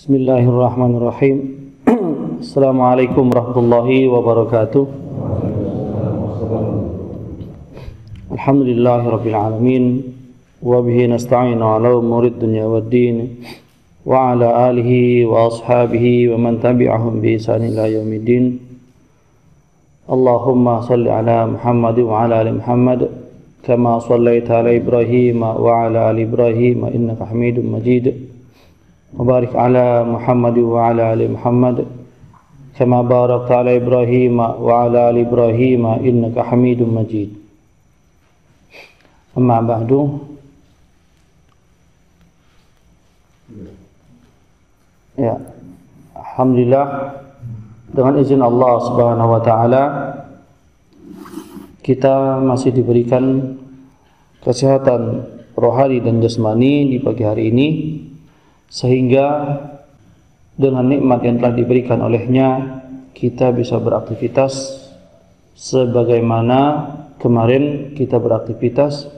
Bismillahirrahmanirrahim. Assalamualaikum warahmatullahi wabarakatuh. Alhamdulillahirabbil alamin wa bihi nasta'inu 'ala umuri dunya waddin wa 'ala alihi wa ashabihi wa man tabi'ahum bi ihsan ila yaumiddin. Allahumma shalli 'ala Muhammad wa 'ala ali Muhammad kama shallaita 'ala Ibrahim wa 'ala ali Ibrahim innaka Hamidum Majid. Barik ala Muhammad wa ala ali Muhammad kama barakta ala Ibrahim wa ala ali Ibrahim innaka Hamidum Majid. Amma ba'du. Ya, alhamdulillah dengan izin Allah Subhanahu wa taala kita masih diberikan kesehatan rohani dan jasmani di pagi hari ini, sehingga dengan nikmat yang telah diberikan olehnya kita bisa beraktivitas sebagaimana kemarin kita beraktivitas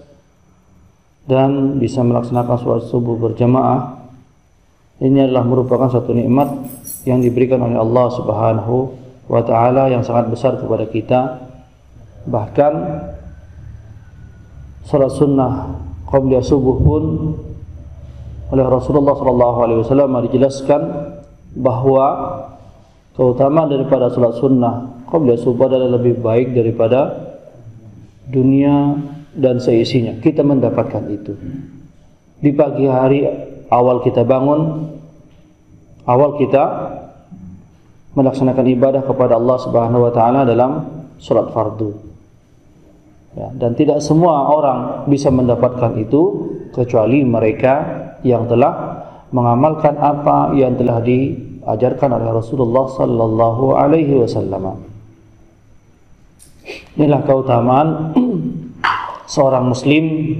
dan bisa melaksanakan sholat subuh berjamaah. Ini adalah merupakan satu nikmat yang diberikan oleh Allah Subhanahu wa taala yang sangat besar kepada kita. Bahkan sholat sunnah qabla subuh pun oleh Rasulullah SAW dijelaskan bahwa keutamaan daripada salat sunnah qabla subuh adalah lebih baik daripada dunia dan seisinya. Kita mendapatkan itu di pagi hari, awal kita bangun, awal kita melaksanakan ibadah kepada Allah Subhanahu wa taala dalam salat fardu. Ya, dan tidak semua orang bisa mendapatkan itu kecuali mereka yang telah mengamalkan apa yang telah diajarkan oleh Rasulullah sallallahu alaihi wasallam. Inilah keutamaan seorang muslim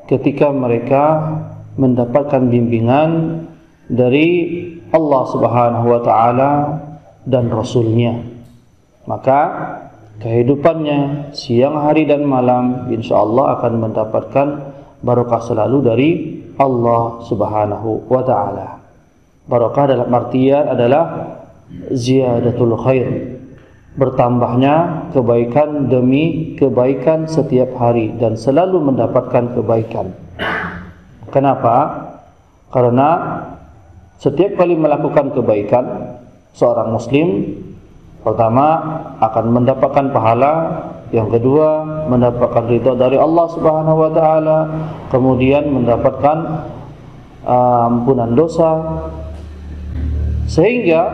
ketika mereka mendapatkan bimbingan dari Allah Subhanahu wa taala dan Rasulnya. Maka kehidupannya siang hari dan malam insyaallah akan mendapatkan barokah selalu dari Allah Subhanahu wa taala. Barokah dalam artian adalah ziyadatul khair, bertambahnya kebaikan demi kebaikan setiap hari dan selalu mendapatkan kebaikan. Kenapa? Karena setiap kali melakukan kebaikan, seorang muslim pertama akan mendapatkan pahala, yang kedua mendapatkan ridha dari Allah Subhanahu wa taala, kemudian mendapatkan ampunan dosa, sehingga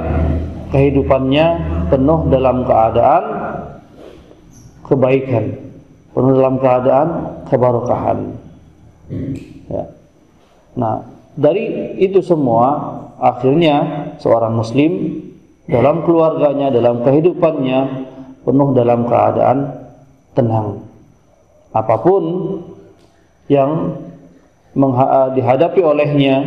kehidupannya penuh dalam keadaan kebaikan, penuh dalam keadaan kebarokahan. Ya. Nah, dari itu semua akhirnya seorang muslim dalam keluarganya, dalam kehidupannya penuh dalam keadaan tenang. Apapun yang dihadapi olehnya,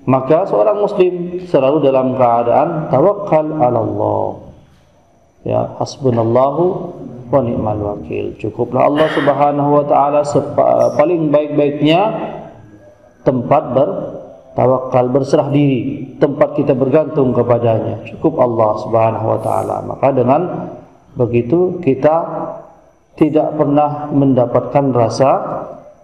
maka seorang muslim selalu dalam keadaan tawakkal 'ala Allah. Ya, hasbunallahu wa ni'mal wakil. Cukuplah Allah Subhanahu wa taala paling baik-baiknya tempat bertawakal, berserah diri, tempat kita bergantung kepadanya. Cukup Allah Subhanahu wa taala. Maka dengan begitu kita tidak pernah mendapatkan rasa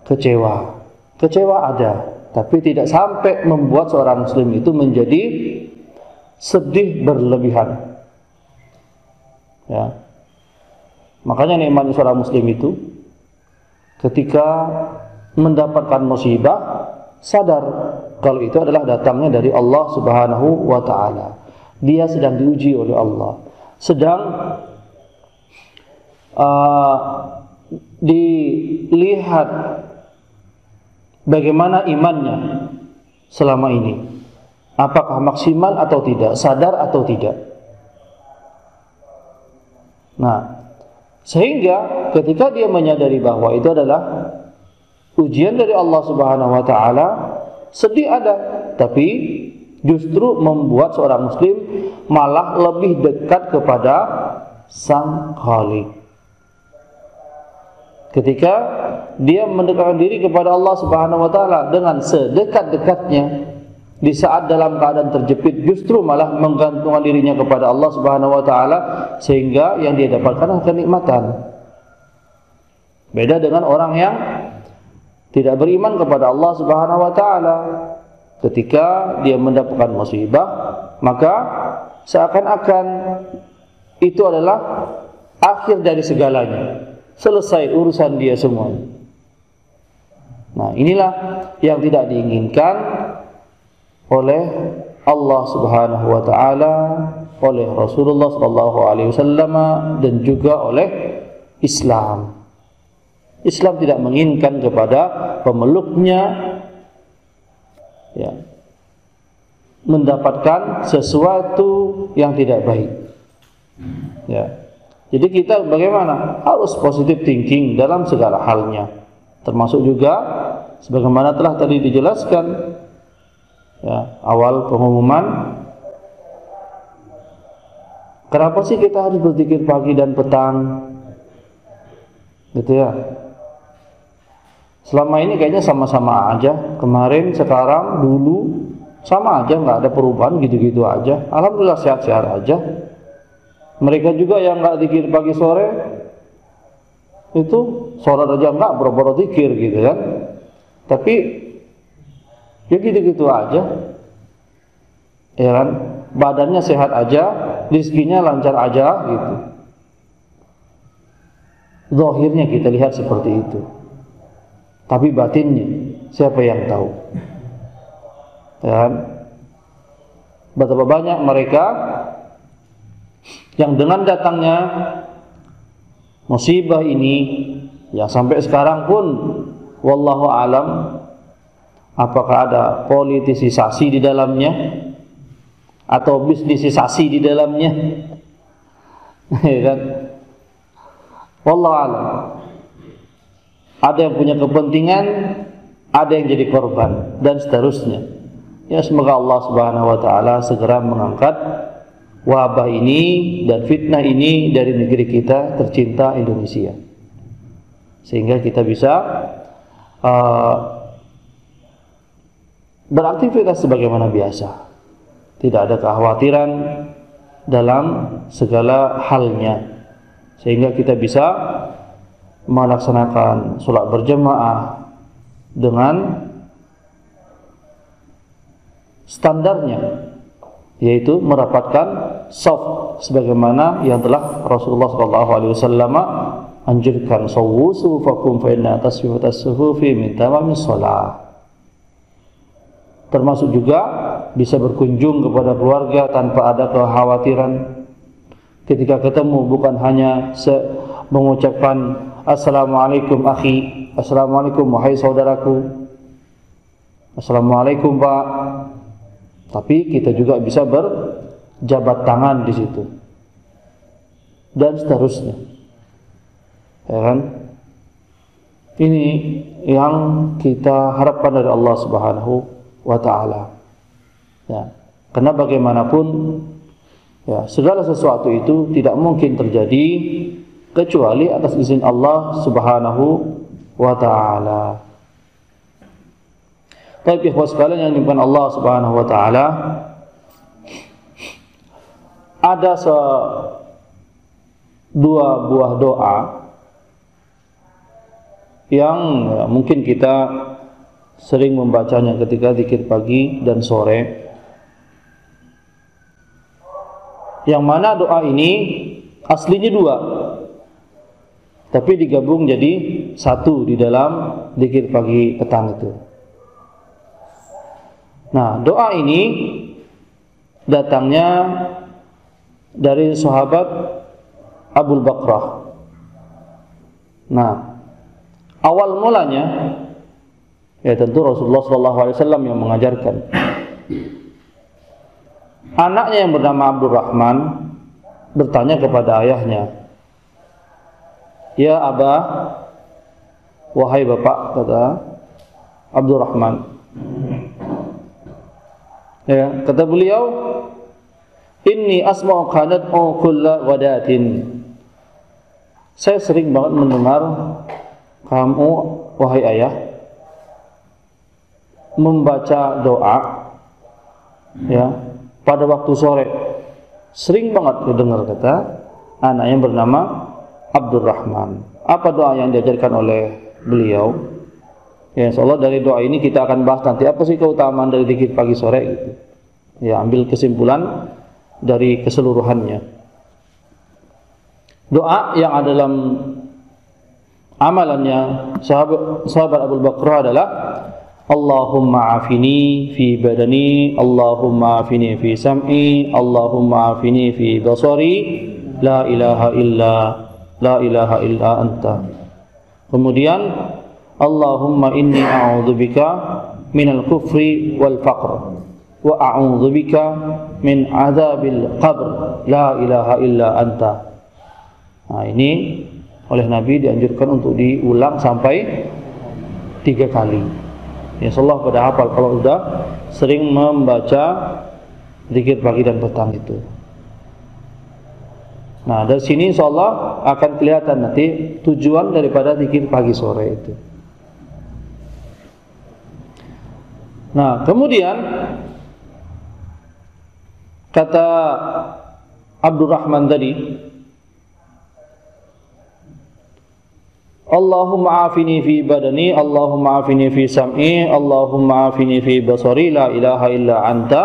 kecewa. Kecewa ada, tapi tidak sampai membuat seorang muslim itu menjadi sedih berlebihan. Ya. Makanya nikmatnya seorang muslim itu ketika mendapatkan musibah sadar kalau itu adalah datangnya dari Allah Subhanahu wa taala. Dia sedang diuji oleh Allah, sedang dilihat bagaimana imannya selama ini, apakah maksimal atau tidak, sadar atau tidak. Nah, sehingga ketika dia menyadari bahwa itu adalah ujian dari Allah Subhanahu wa taala, sedih ada, tapi justru membuat seorang muslim malah lebih dekat kepada Sang Khalik. Ketika dia mendekatkan diri kepada Allah Subhanahu wa taala dengan sedekat-dekatnya, di saat dalam keadaan terjepit justru malah menggantungkan dirinya kepada Allah Subhanahu wa taala, sehingga yang dia dapatkan adalah kenikmatan. Beda dengan orang yang tidak beriman kepada Allah Subhanahu wa taala. Ketika dia mendapatkan musibah, maka seakan-akan itu adalah akhir dari segalanya. Selesai urusan dia semua. Nah, inilah yang tidak diinginkan oleh Allah Subhanahu wa taala, oleh Rasulullah sallallahu alaihi wasallam, dan juga oleh Islam. Islam tidak menginginkan kepada pemeluknya mendapatkan sesuatu yang tidak baik. Jadi kita bagaimana? Harus positive thinking dalam segala halnya. Termasuk juga sebagaimana telah tadi dijelaskan awal pengumuman, kenapa sih kita harus berzikir pagi dan petang? Gitu ya. Selama ini kayaknya sama-sama aja. Kemarin, sekarang, dulu sama aja, nggak ada perubahan, gitu-gitu aja. Alhamdulillah sehat-sehat aja. Mereka juga yang nggak zikir pagi sore itu sholat aja nggak, boro-boro zikir gitu kan. Tapi ya gitu-gitu aja, ya kan. Badannya sehat aja, rezekinya lancar aja gitu. Zahirnya kita lihat seperti itu, tapi batinnya siapa yang tahu? Ya kan? Betapa banyak mereka yang dengan datangnya musibah ini, yang sampai sekarang pun wallahu alam, apakah ada politisasi di dalamnya atau bisnisisasi di dalamnya, ya kan? Wallahu alam. Ada yang punya kepentingan, ada yang jadi korban, dan seterusnya. Ya, semoga Allah Subhanahu wa taala segera mengangkat wabah ini dan fitnah ini dari negeri kita tercinta Indonesia, sehingga kita bisa beraktivitas sebagaimana biasa, tidak ada kekhawatiran dalam segala halnya, sehingga kita bisa melaksanakan sholat berjamaah dengan standarnya, yaitu merapatkan shaf sebagaimana yang telah Rasulullah SAW anjurkan, sawwu sufufakum fa inna tasfiyatas sufufi min tamamis shalah. Termasuk juga bisa berkunjung kepada keluarga tanpa ada kekhawatiran. Ketika ketemu bukan hanya mengucapkan assalamualaikum akhi, assalamualaikum wahai saudaraku, assalamualaikum Pak, tapi kita juga bisa berjabat tangan di situ dan seterusnya, ya kan? Ini yang kita harapkan dari Allah Subhanahu wa taala. Ya, karena bagaimanapun ya, segala sesuatu itu tidak mungkin terjadi kecuali atas izin Allah Subhanahu wa taala. Baik ikhwah sekalian yang dimuliakan Allah Subhanahu wa taala, ada dua buah doa yang mungkin kita sering membacanya ketika zikir pagi dan sore, yang mana doa ini aslinya dua, tapi digabung jadi satu di dalam zikir pagi petang itu. Nah, doa ini datangnya dari sahabat Abu Bakrah. Nah, awal mulanya ya tentu Rasulullah SAW yang mengajarkan. Anaknya yang bernama Abdurrahman bertanya kepada ayahnya, "Ya Abah, wahai bapak," kata Abdurrahman. Ya, kata beliau, "Inni asma'u qanat'u kulla wadatin." Saya sering banget mendengar kamu, wahai ayah, membaca doa ya, pada waktu sore sering banget didengar kata anak yang bernama Abdurrahman. Apa doa yang diajarkan oleh beliau? Ya, insyaallah dari doa ini kita akan bahas nanti apa sih keutamaan dari zikir pagi sore gitu. Ya, ambil kesimpulan dari keseluruhannya. Doa yang ada dalam amalannya sahabat Abu Bakar adalah Allahumma afini fi badani, Allahumma afini fi sam'i, Allahumma afini fi basari, la ilaha illa anta. Kemudian Allahumma inni a'udzubika minal kufri wal faqr wa a'udzubika min adzabil qabr, la ilaha illa anta. Nah, ini oleh Nabi dianjurkan untuk diulang sampai 3 kali. Insyaallah pada hafal kalau sudah sering membaca zikir pagi dan petang itu. Nah, dari sini insyaallah akan kelihatan nanti tujuan daripada zikir pagi sore itu. Nah, kemudian kata Abdurrahman tadi, Allahumma afini fi badani, Allahumma afini fi sam'i, Allahumma afini fi basari, la ilaha illa anta.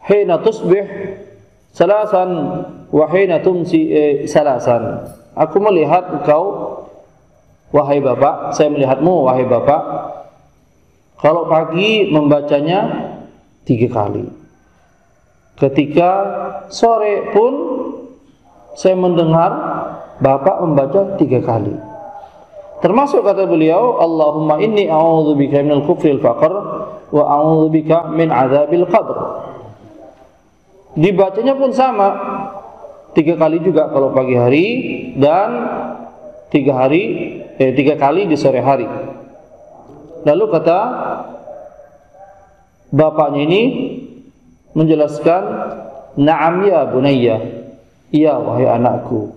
Hina tusbih salasan wa hina tumsi salasan. Aku melihat engkau wahai Bapak, saya melihatmu wahai Bapak, kalau pagi membacanya 3 kali. Ketika sore pun saya mendengar Bapak membaca 3 kali. Termasuk kata beliau, Allahumma inni a'udzubika minal kufri wal faqr wa a'udzubika min adzabil qabr. Dibacanya pun sama 3 kali juga kalau pagi hari dan 3 kali di sore hari. Lalu kata bapaknya ini menjelaskan, na'am ya bunayya, iya wahai anakku,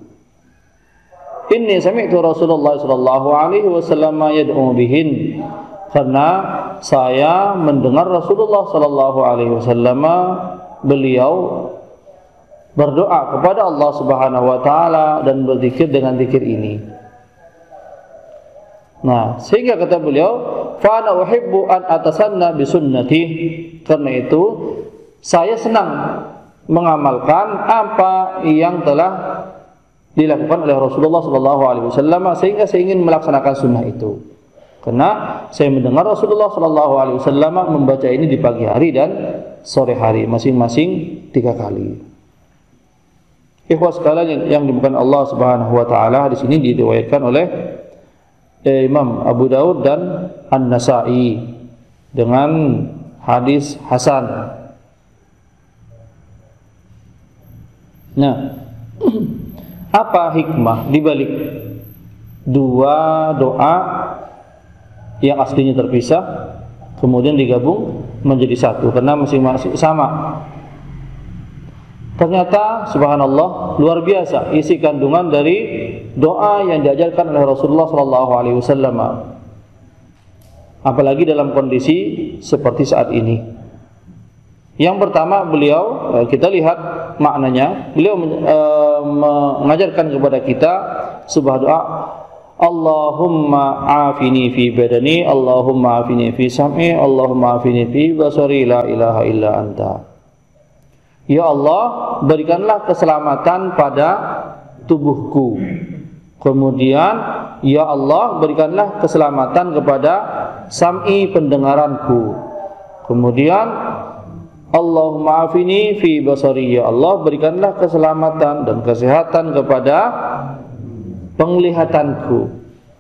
inni sami'tu Rasulullah sallallahu alaihi wasallam yad'u bihin, karena saya mendengar Rasulullah sallallahu alaihi wasallam beliau berdoa kepada Allah Subhanahu wa taala dan berzikir dengan zikir ini. Nah, sehingga kata beliau, fa ana uhibbu an atasanna bi sunnati, karena itu saya senang mengamalkan apa yang telah dilakukan oleh Rasulullah sallallahu alaihi wasallam, sehingga saya ingin melaksanakan sunnah itu. Karena saya mendengar Rasulullah sallallahu alaihi wasallam membaca ini di pagi hari dan sore hari, masing-masing 3 kali. Ikhwah sekalian yang dimuliakan Allah Subhanahu wa taala, di sini diriwayatkan oleh Imam Abu Daud dan An-Nasa'i dengan hadis hasan. Nah, apa hikmah dibalik 2 doa yang aslinya terpisah kemudian digabung menjadi 1, karena masing-masing sama? Ternyata subhanallah luar biasa isi kandungan dari doa yang diajarkan oleh Rasulullah sallallahu alaihi wasallam. Apalagi dalam kondisi seperti saat ini. Yang pertama beliau, kita lihat maknanya, beliau mengajarkan kepada kita sebuah doa, Allahumma afini fi badani, Allahumma afini fi sam'i, Allahumma afini fi basari, la ilaha illa anta. Ya Allah, berikanlah keselamatan pada tubuhku. Kemudian, ya Allah, berikanlah keselamatan kepada sam'i, pendengaranku. Kemudian, Allahumma afini fi basari, ya Allah, berikanlah keselamatan dan kesehatan kepada penglihatanku.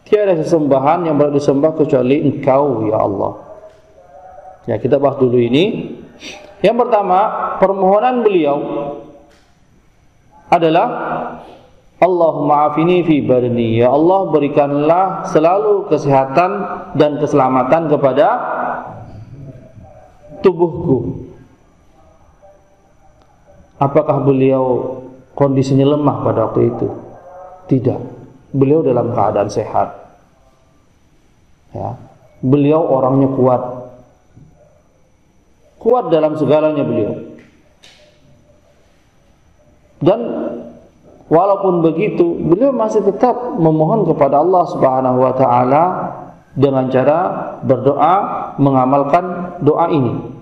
Tiada sesembahan yang berhak disembah kecuali Engkau, ya Allah. Ya, kita bahas dulu ini. Yang pertama, permohonan beliau adalah Allahumma afini fi badani, ya Allah, berikanlah selalu kesehatan dan keselamatan kepada tubuhku. Apakah beliau kondisinya lemah pada waktu itu? Tidak. Beliau dalam keadaan sehat. Ya. Beliau orangnya kuat. Kuat dalam segalanya beliau. Dan walaupun begitu, beliau masih tetap memohon kepada Allah Subhanahu wa taala dengan cara berdoa, mengamalkan doa ini.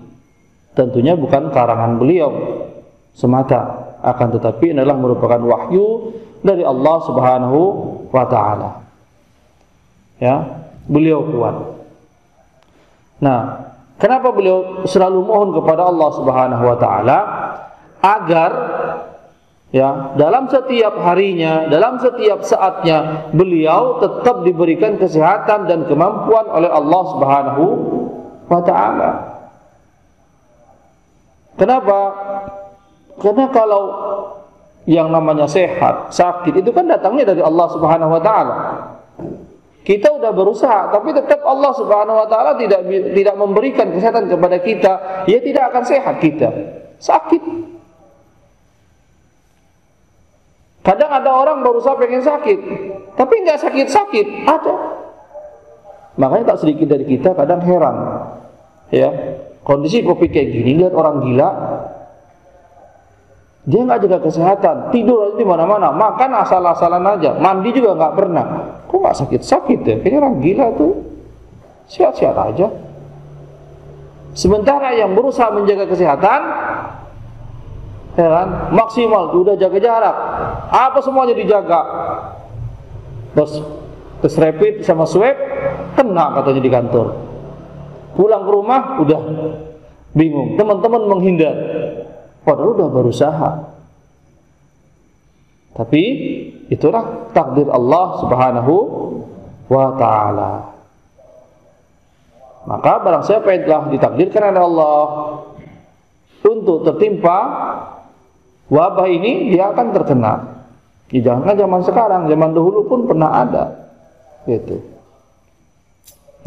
Tentunya bukan karangan beliau semata, akan tetapi adalah merupakan wahyu dari Allah Subhanahu wa taala. Ya, beliau kuat. Nah, kenapa beliau selalu mohon kepada Allah Subhanahu wa taala agar ya, dalam setiap harinya, dalam setiap saatnya beliau tetap diberikan kesehatan dan kemampuan oleh Allah Subhanahu wa taala. Kenapa? Karena kalau yang namanya sehat, sakit itu kan datangnya dari Allah Subhanahu wa taala. Kita udah berusaha, tapi tetap Allah Subhanahu wa taala tidak memberikan kesehatan kepada kita, ya tidak akan sehat kita. Sakit. Kadang ada orang berusaha pengen sakit, tapi nggak sakit-sakit, ada. Makanya tak sedikit dari kita kadang heran, ya, kondisi COVID kayak gini, lihat orang gila, dia nggak jaga kesehatan, tidur aja di mana-mana, makan asal-asalan aja, mandi juga nggak pernah. Kok nggak sakit-sakit ya? Kayaknya orang gila tuh sehat-sehat aja. Sementara yang berusaha menjaga kesehatan, ya kan, maksimal, udah jaga jarak, apa semuanya dijaga. Terus rapid sama swab kena katanya di kantor. Pulang ke rumah udah bingung, teman-teman menghindar. Padahal udah berusaha. Tapi itulah takdir Allah Subhanahu wa taala. Maka barang siapa yang telah ditakdirkan oleh Allah untuk tertimpa wabah ini, dia akan terkena. Jangan zaman sekarang, zaman dahulu pun pernah ada. Gitu.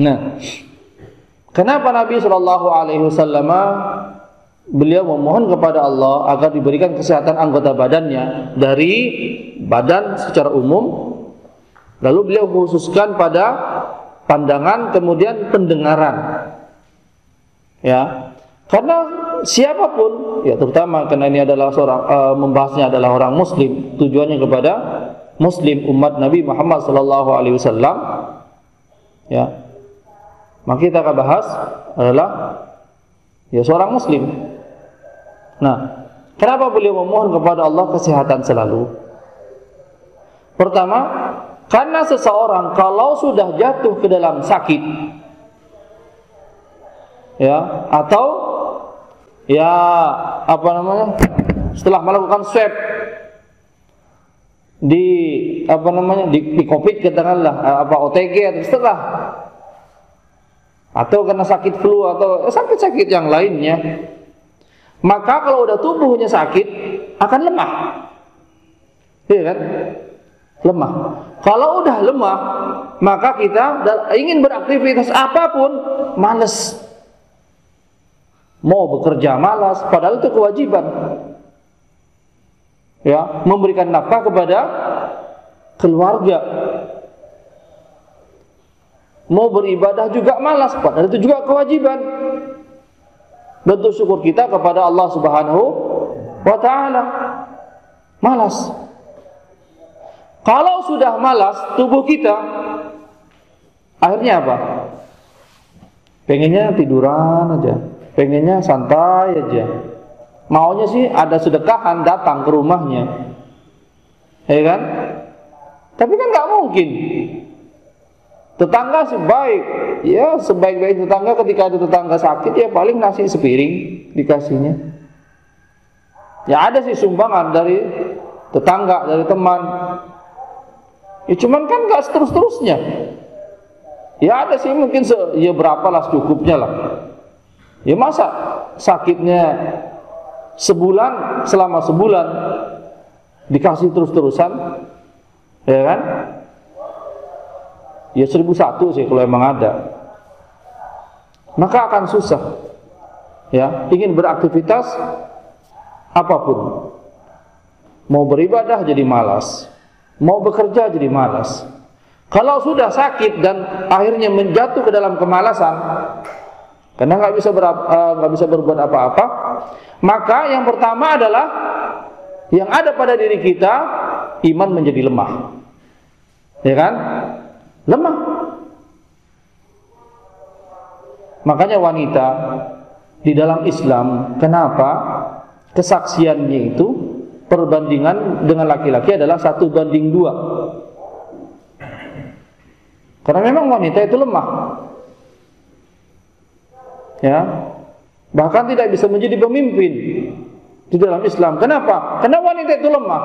Nah, kenapa Nabi Shallallahu Alaihi Wasallam beliau memohon kepada Allah agar diberikan kesehatan anggota badannya dari badan secara umum, lalu beliau khususkan pada pandangan kemudian pendengaran, ya, karena siapapun, ya terutama karena ini adalah seorang membahasnya adalah orang Muslim, tujuannya kepada Muslim umat Nabi Muhammad Sallallahu Alaihi Wasallam, ya, maka kita akan bahas adalah ya seorang Muslim. Nah, kenapa beliau memohon kepada Allah kesehatan selalu? Pertama, karena seseorang kalau sudah jatuh ke dalam sakit, ya, atau ya apa namanya, setelah melakukan swab di apa namanya di COVID katakanlah OTG atau setelah, atau karena sakit flu atau sakit-sakit yang lainnya, maka kalau udah tubuhnya sakit akan lemah, iya kan? Lemah. Kalau udah lemah, maka kita ingin beraktivitas apapun malas. Mau bekerja malas, padahal itu kewajiban. Ya, memberikan nafkah kepada keluarga. Mau beribadah juga malas, padahal itu juga kewajiban. Bentuk syukur kita kepada Allah Subhanahu wa taala. Malas. Kalau sudah malas tubuh kita, akhirnya apa? Pengennya tiduran aja, pengennya santai aja. Maunya sih ada sedekahan datang ke rumahnya, ya kan? Tapi kan nggak mungkin. Tetangga sih baik, ya sebaik-baik tetangga ketika ada tetangga sakit ya paling nasi sepiring dikasihnya. Ya ada sih sumbangan dari tetangga, dari teman. Ya cuman kan nggak seterus-terusnya. Ya ada sih mungkin ya berapalah secukupnya lah. Ya masa sakitnya sebulan, selama sebulan dikasih terus-terusan, ya kan? Ya 1001 sih kalau emang ada. Maka akan susah. Ya, ingin beraktivitas apapun. Mau beribadah jadi malas, mau bekerja jadi malas. Kalau sudah sakit dan akhirnya menjatuh ke dalam kemalasan karena nggak bisa berbuat apa-apa, maka yang pertama adalah yang ada pada diri kita, iman menjadi lemah. Ya kan? Lemah. Makanya wanita di dalam Islam, kenapa kesaksiannya itu perbandingan dengan laki-laki adalah 1:2. Karena memang wanita itu lemah. Ya. Bahkan tidak bisa menjadi pemimpin di dalam Islam. Kenapa? Karena wanita itu lemah.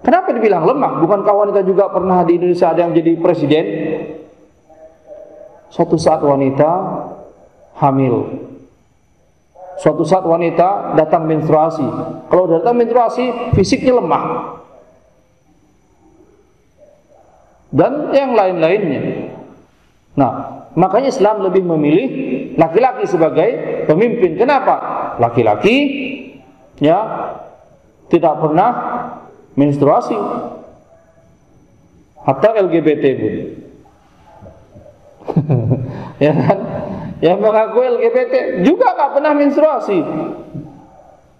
Kenapa dibilang lemah? Bukankah wanita juga pernah di Indonesia ada yang jadi presiden? Suatu saat wanita hamil. Suatu saat wanita datang menstruasi. Kalau datang menstruasi, fisiknya lemah. Dan yang lain-lainnya. Nah, makanya Islam lebih memilih laki-laki sebagai pemimpin. Kenapa? Laki-laki ya tidak pernah menstruasi. Hatta LGBT pun. Ya kan? Yang mengaku LGBT juga nggak pernah menstruasi.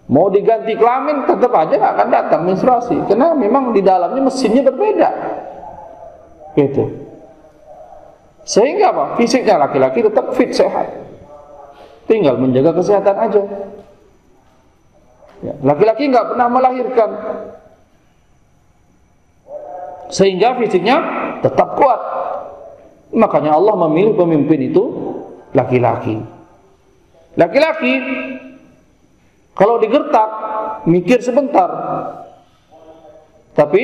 Mau diganti kelamin tetap aja nggak akan datang menstruasi, karena memang di dalamnya mesinnya berbeda. Gitu. Sehingga apa? Fisiknya laki-laki tetap fit, sehat. Tinggal menjaga kesehatan aja. Ya, laki-laki nggak pernah melahirkan, sehingga fisiknya tetap kuat. Makanya Allah memilih pemimpin itu laki-laki. Laki-laki kalau digertak mikir sebentar, tapi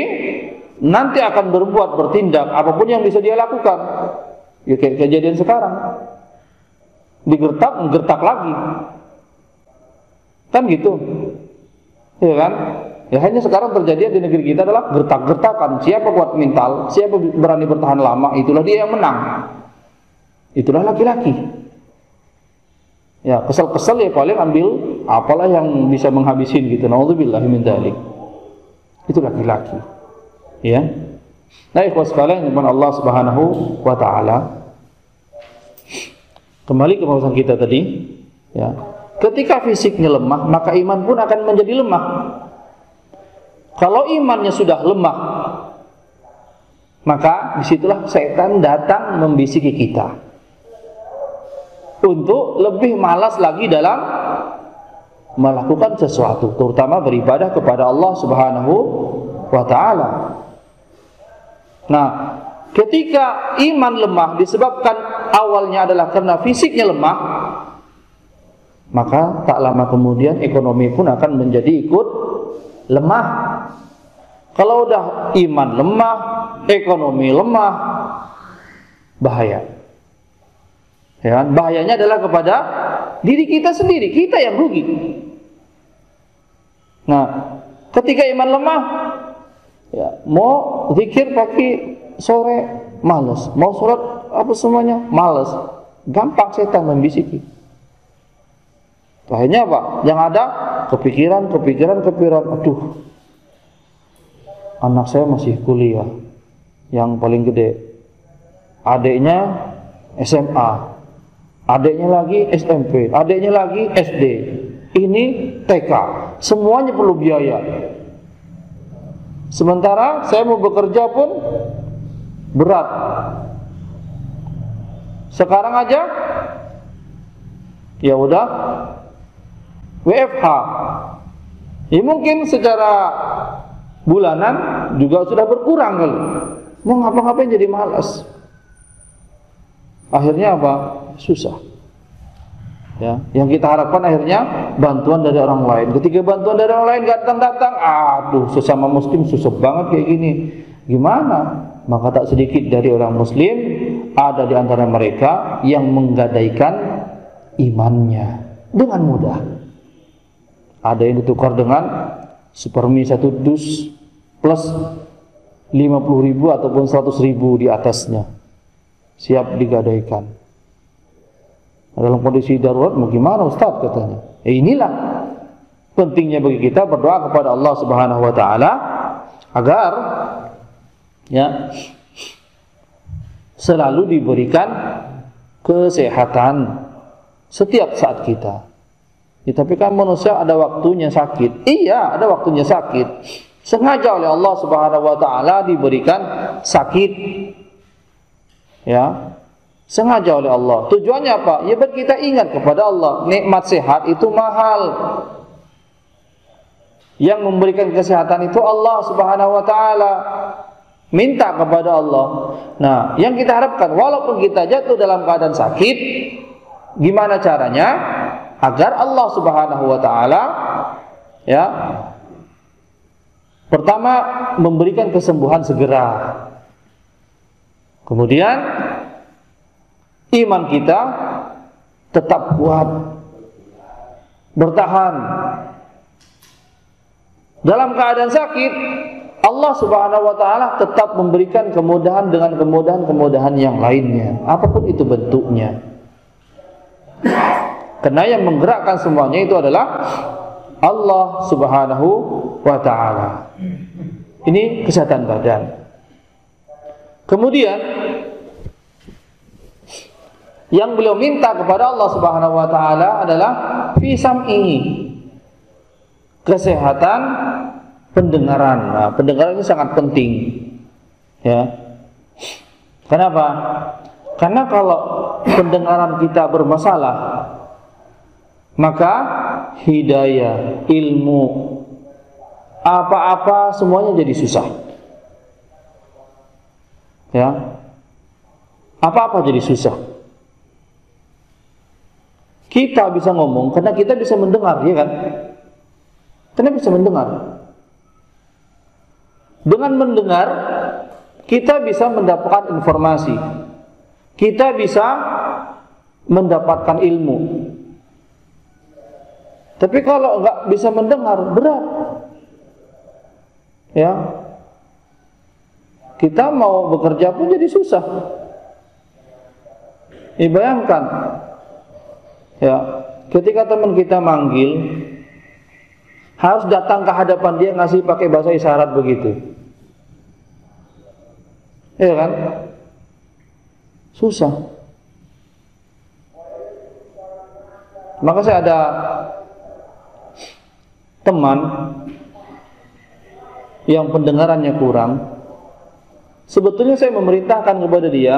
nanti akan bertindak apapun yang bisa dia lakukan. Ya kayak kejadian sekarang, digertak, menggertak lagi, kan gitu, ya kan? Ya hanya sekarang terjadi di negeri kita adalah gertak-gertakan. Siapa kuat mental, siapa berani bertahan lama, itulah dia yang menang. Itulah laki-laki. Ya kesel-kesel ya paling ambil apalah yang bisa menghabisin gitu. Naudzubillahi min dzalik. Itu laki-laki. Ya. Nah, ikhwas sekalian, iman Allah Subhanahu wa taala. Kembali ke pembahasan kita tadi, ya. Ketika fisiknya lemah, maka iman pun akan menjadi lemah. Kalau imannya sudah lemah, maka disitulah setan datang membisiki kita untuk lebih malas lagi dalam melakukan sesuatu, terutama beribadah kepada Allah Subhanahu wa taala. Nah, ketika iman lemah disebabkan awalnya adalah karena fisiknya lemah, maka tak lama kemudian ekonomi pun akan menjadi ikut lemah. Kalau udah iman lemah, ekonomi lemah, bahaya. Ya, bahayanya adalah kepada diri kita sendiri, kita yang rugi. Nah, ketika iman lemah, ya, mau zikir pagi sore malas, mau sholat apa semuanya malas, gampang setan membisiki. Akhirnya apa? Yang ada kepikiran, aduh, anak saya masih kuliah, yang paling gede, adiknya SMA, adiknya lagi SMP, adiknya lagi SD, ini TK, semuanya perlu biaya. Sementara saya mau bekerja pun berat. Sekarang aja ya udah WFH. Ya mungkin secara bulanan juga sudah berkurang kali. Mau ngapa-ngapain jadi malas. Akhirnya apa? Susah. Ya, yang kita harapkan akhirnya bantuan dari orang lain. Ketika bantuan dari orang lain datang, aduh, sesama muslim susah banget kayak gini. Gimana? Maka tak sedikit dari orang muslim ada di antara mereka yang menggadaikan imannya dengan mudah. Ada yang ditukar dengan supermi 1 dus plus 50.000 ataupun 100.000 di atasnya, siap digadaikan. Dalam kondisi darurat mau gimana Ustaz katanya. Inilah pentingnya bagi kita berdoa kepada Allah Subhanahu wa taala agar ya selalu diberikan kesehatan setiap saat kita. Ya, tapi kan manusia ada waktunya sakit. Iya, ada waktunya sakit. Sengaja oleh Allah Subhanahu wa taala diberikan sakit. Ya. Sengaja oleh Allah. Tujuannya apa? Ya biar kita ingat kepada Allah, nikmat sehat itu mahal. Yang memberikan kesehatan itu Allah Subhanahu wa taala. Minta kepada Allah. Nah, yang kita harapkan walaupun kita jatuh dalam keadaan sakit, gimana caranya agar Allah Subhanahu wa taala ya pertama memberikan kesembuhan segera. Kemudian iman kita tetap kuat, bertahan. Dalam keadaan sakit, Allah Subhanahu wa taala tetap memberikan kemudahan dengan kemudahan-kemudahan yang lainnya, apapun itu bentuknya. Karena yang menggerakkan semuanya itu adalah Allah Subhanahu wa taala. Ini kesehatan badan. Kemudian yang beliau minta kepada Allah Subhanahu wa taala adalah fi sam'i, kesehatan pendengaran. Nah, pendengaran ini sangat penting. Ya. Kenapa? Karena kalau pendengaran kita bermasalah, maka hidayah, ilmu, apa-apa semuanya jadi susah. Ya. Apa-apa jadi susah. Kita bisa ngomong karena kita bisa mendengar, ya kan? Karena bisa mendengar. Dengan mendengar, kita bisa mendapatkan informasi. Kita bisa mendapatkan ilmu. Tapi kalau enggak bisa mendengar, berat. Ya. Kita mau bekerja pun jadi susah. Bayangkan. Ya, ketika teman kita manggil, harus datang ke hadapan dia ngasih pakai bahasa isyarat begitu. Ya kan? Susah. Maka saya ada teman yang pendengarannya kurang. Sebetulnya saya memerintahkan kepada dia,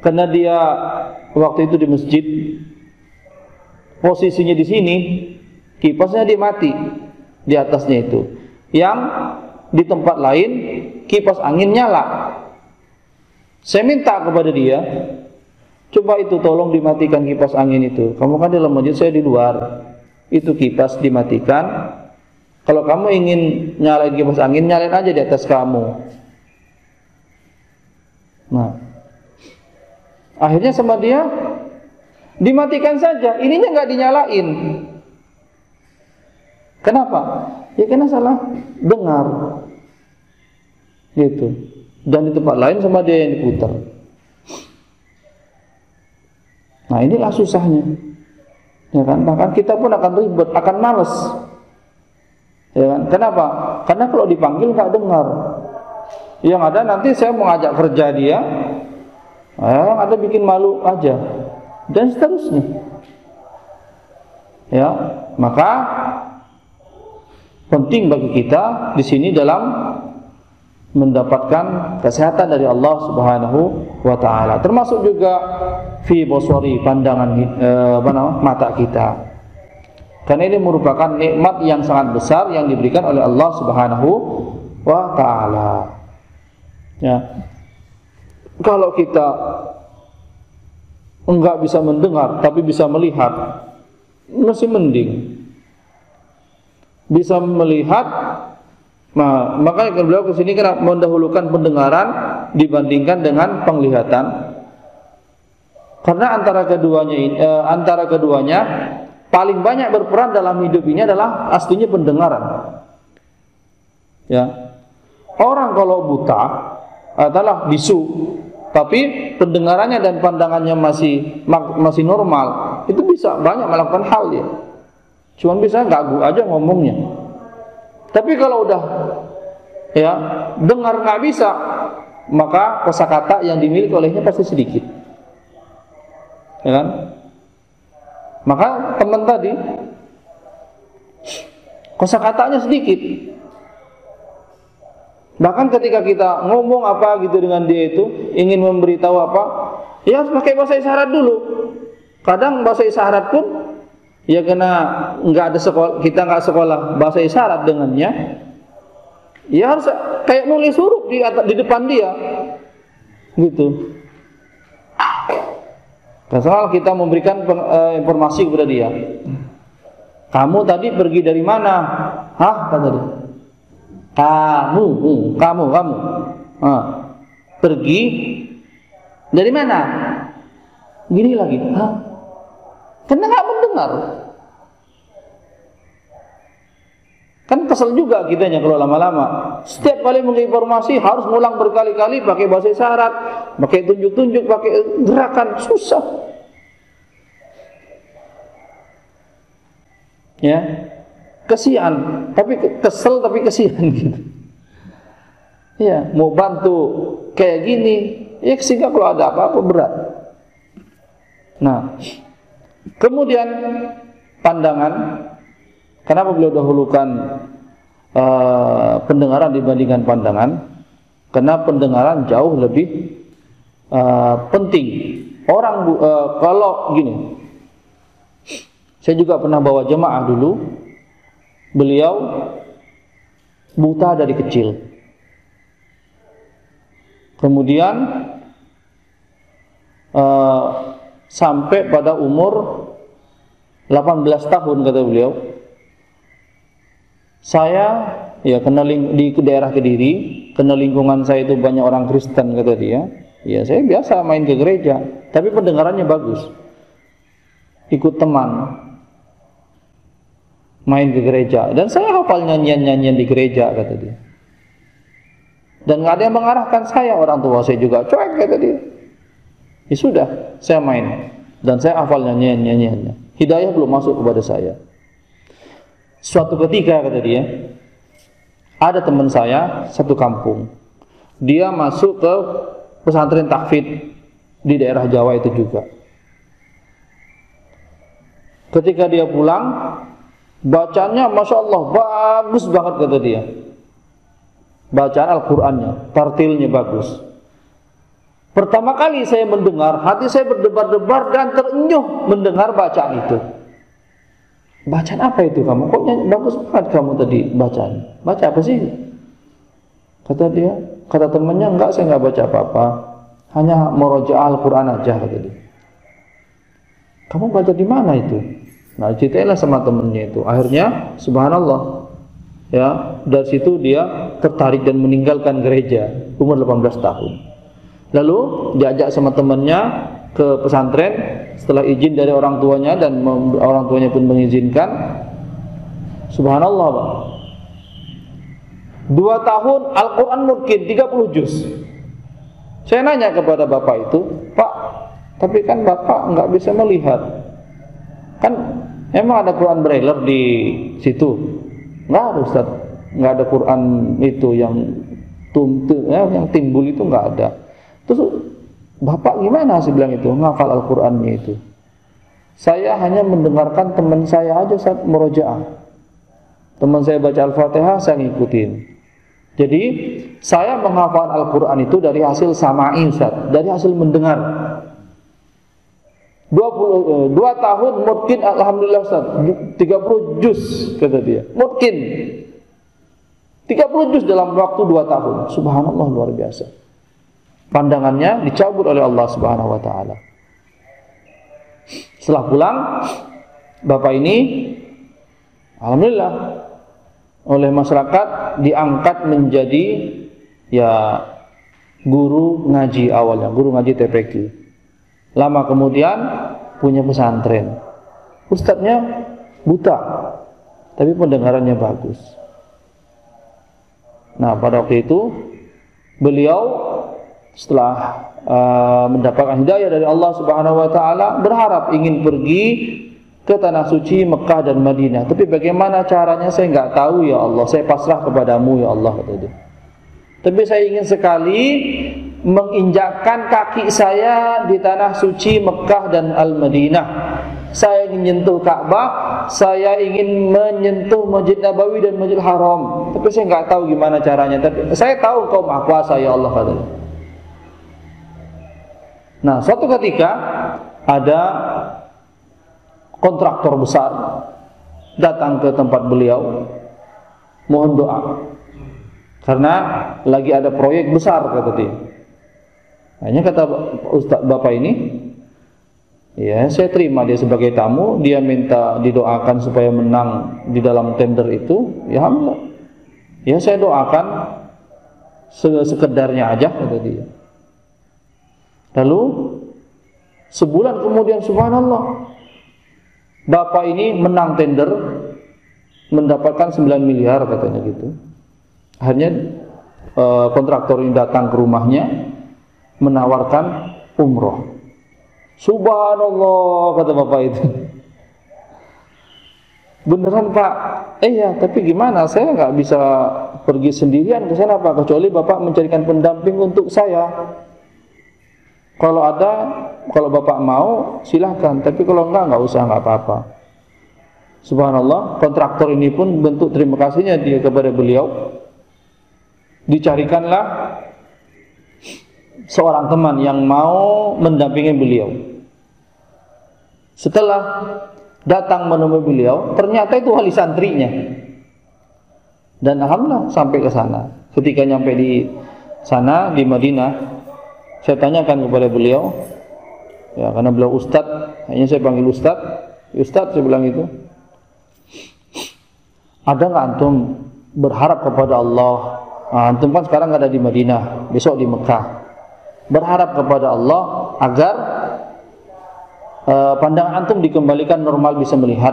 karena dia waktu itu di masjid, posisinya di sini, kipasnya dia mati di atasnya itu. Yang di tempat lain kipas angin nyala. Saya minta kepada dia, coba itu tolong dimatikan kipas angin itu. Kamu kan di dalam masjid, saya di luar. Itu kipas dimatikan. Kalau kamu ingin nyalain kipas angin, nyalain aja di atas kamu. Nah, akhirnya sama dia dimatikan saja, ininya nggak dinyalain. Kenapa? Ya karena salah dengar, gitu. Dan di tempat lain sama dia yang diputar. Nah, inilah susahnya, ya kan? Bahkan kita pun akan ribet, akan males, ya kan? Kenapa? Karena kalau dipanggil nggak dengar. Yang ada nanti saya mau ngajak kerja dia, yang ada bikin malu aja, dan seterusnya. Ya, maka penting bagi kita di sini dalam mendapatkan kesehatan dari Allah Subhanahu wa taala. Termasuk juga fi basari, pandangan mata kita. Karena ini merupakan nikmat yang sangat besar yang diberikan oleh Allah Subhanahu wa taala. Ya. Kalau kita enggak bisa mendengar tapi bisa melihat, masih mending. Bisa melihat, nah, makanya beliau ke sini kan mendahulukan pendengaran dibandingkan dengan penglihatan. Karena antara keduanya paling banyak berperan dalam hidup ini adalah aslinya pendengaran. Ya. Orang kalau buta adalah bisu, tapi pendengarannya dan pandangannya masih normal, itu bisa banyak melakukan hal dia. Cuma bisa gagu aja ngomongnya. Tapi kalau udah ya dengar nggak bisa, maka kosakata yang dimiliki olehnya pasti sedikit, ya kan? Maka teman tadi kosakatanya sedikit. Bahkan ketika kita ngomong apa gitu dengan dia itu, ingin memberitahu apa, ya harus pakai bahasa isyarat dulu. Kadang bahasa isyarat pun ya karena nggak ada sekolah, kita nggak sekolah bahasa isyarat dengannya, ya harus kayak nulis huruf di depan dia, gitu. Soal kita memberikan informasi kepada dia. Kamu tadi pergi dari mana? Hah? Kata dia. Kamu. Pergi dari mana? Gini lagi. Hah? Karena nggak mendengar. Kan kesel juga kitanya kalau lama-lama. Setiap kali menginformasi harus ngulang berkali-kali pakai bahasa isyarat, pakai tunjuk-tunjuk, pakai gerakan, susah. Ya, kesian, tapi kesel tapi kesian gitu. Ya, mau bantu kayak gini, ya sehingga kalau ada apa-apa berat. Nah, kemudian pandangan. Kenapa beliau dahulukan pendengaran dibandingkan pandangan? Karena pendengaran jauh lebih penting. Orang kalau gini, saya juga pernah bawa jemaah dulu. Beliau buta dari kecil. Kemudian sampai pada umur 18 tahun kata beliau. Saya ya di daerah Kediri, kena lingkungan saya itu banyak orang Kristen kata dia. Ya saya biasa main ke gereja, tapi pendengarannya bagus. Ikut teman main ke gereja dan saya hafal nyanyian-nyanyian di gereja kata dia. Dan nggak ada yang mengarahkan saya, orang tua saya juga cuek kata dia. Ya sudah, saya main dan saya hafal nyanyian-nyanyiannya. Hidayah belum masuk kepada saya. Suatu ketika kata dia, ada teman saya satu kampung. Dia masuk ke pesantren tahfidz di daerah Jawa itu juga. Ketika dia pulang, bacanya Masya Allah bagus banget kata dia. Bacaan Al-Qur'annya, tartilnya bagus. Pertama kali saya mendengar, hati saya berdebar-debar dan terenyuh mendengar bacaan itu. Bacaan apa itu kamu? Kok bagus banget kamu tadi bacaan. Baca apa sih? Kata dia, kata temannya, enggak, saya enggak baca apa-apa. Hanya murojaah Al-Qur'an aja kata dia. Kamu baca di mana itu? Nah, ceritainlah sama temannya itu. Akhirnya subhanallah. Ya, dari situ dia tertarik dan meninggalkan gereja umur 18 tahun. Lalu diajak sama temannya ke pesantren setelah izin dari orang tuanya dan orang tuanya pun mengizinkan. Subhanallah, Pak. 2 tahun Al-Quran mungkin 30 juz. Saya nanya kepada bapak itu, Pak, tapi kan bapak nggak bisa melihat. Kan emang ada Quran Braille di situ? Nggak ada, Ustaz. Nggak ada Quran itu yang yang timbul itu nggak ada. Terus bapak gimana sih bilang itu, ngafal Al-Qur'annya itu? Saya hanya mendengarkan teman saya aja saat murojaah. Teman saya baca Al-Fatihah, saya ngikutin. Jadi, saya menghafal Al-Qur'an itu dari hasil sama'i, Ustaz, dari hasil mendengar. 2 tahun mungkin alhamdulillah Ustaz, 30 juz kata dia. Mungkin 30 juz dalam waktu 2 tahun. Subhanallah, luar biasa. Pandangannya dicabut oleh Allah Subhanahu wa taala. Setelah pulang, bapak ini alhamdulillah oleh masyarakat diangkat menjadi ya guru ngaji awalnya, guru ngaji TPQ. Lama kemudian punya pesantren. Ustadznya buta, tapi pendengarannya bagus. Nah, pada waktu itu beliau setelah mendapatkan hidayah dari Allah Subhanahu wa taala berharap ingin pergi ke tanah suci Mekah dan Madinah. Tapi bagaimana caranya saya enggak tahu ya Allah. Saya pasrah kepadamu ya Allah kata dia. Tapi saya ingin sekali menginjakkan kaki saya di tanah suci Mekah dan Al-Madinah. Saya ingin menyentuh Ka'bah, saya ingin menyentuh Masjid Nabawi dan Masjid Haram. Tapi saya nggak tahu gimana caranya. Tapi saya tahu Kau Maha Kuasa ya Allah, katanya. Nah, suatu ketika ada kontraktor besar datang ke tempat beliau, mohon doa karena lagi ada proyek besar, kata dia. Hanya kata Ustaz Bapak ini, ya saya terima dia sebagai tamu, dia minta didoakan supaya menang di dalam tender itu, ya alhamdulillah. Ya saya doakan sekedarnya aja, kata dia. Lalu sebulan kemudian, subhanallah, Bapak ini menang tender, mendapatkan 9 miliar katanya gitu. Akhirnya kontraktor ini datang ke rumahnya menawarkan umroh. Subhanallah, kata Bapak itu. Beneran Pak? Iya, tapi gimana? Saya nggak bisa pergi sendirian ke sana Pak, kecuali Bapak mencarikan pendamping untuk saya. Kalau ada, kalau Bapak mau silahkan, tapi kalau nggak usah, nggak apa-apa. Subhanallah, kontraktor ini pun bentuk terima kasihnya dia kepada beliau. Dicarikanlah seorang teman yang mau mendampingi beliau. Setelah datang menemui beliau, ternyata itu wali santrinya. Dan alhamdulillah sampai ke sana. Ketika nyampe di sana di Madinah, saya tanyakan kepada beliau, ya karena beliau ustadz, hanya saya panggil ustadz, saya bilang itu, ada nggak antum berharap kepada Allah? Antum kan sekarang ada di Madinah, besok di Mekah. Berharap kepada Allah agar pandangan antum dikembalikan normal, bisa melihat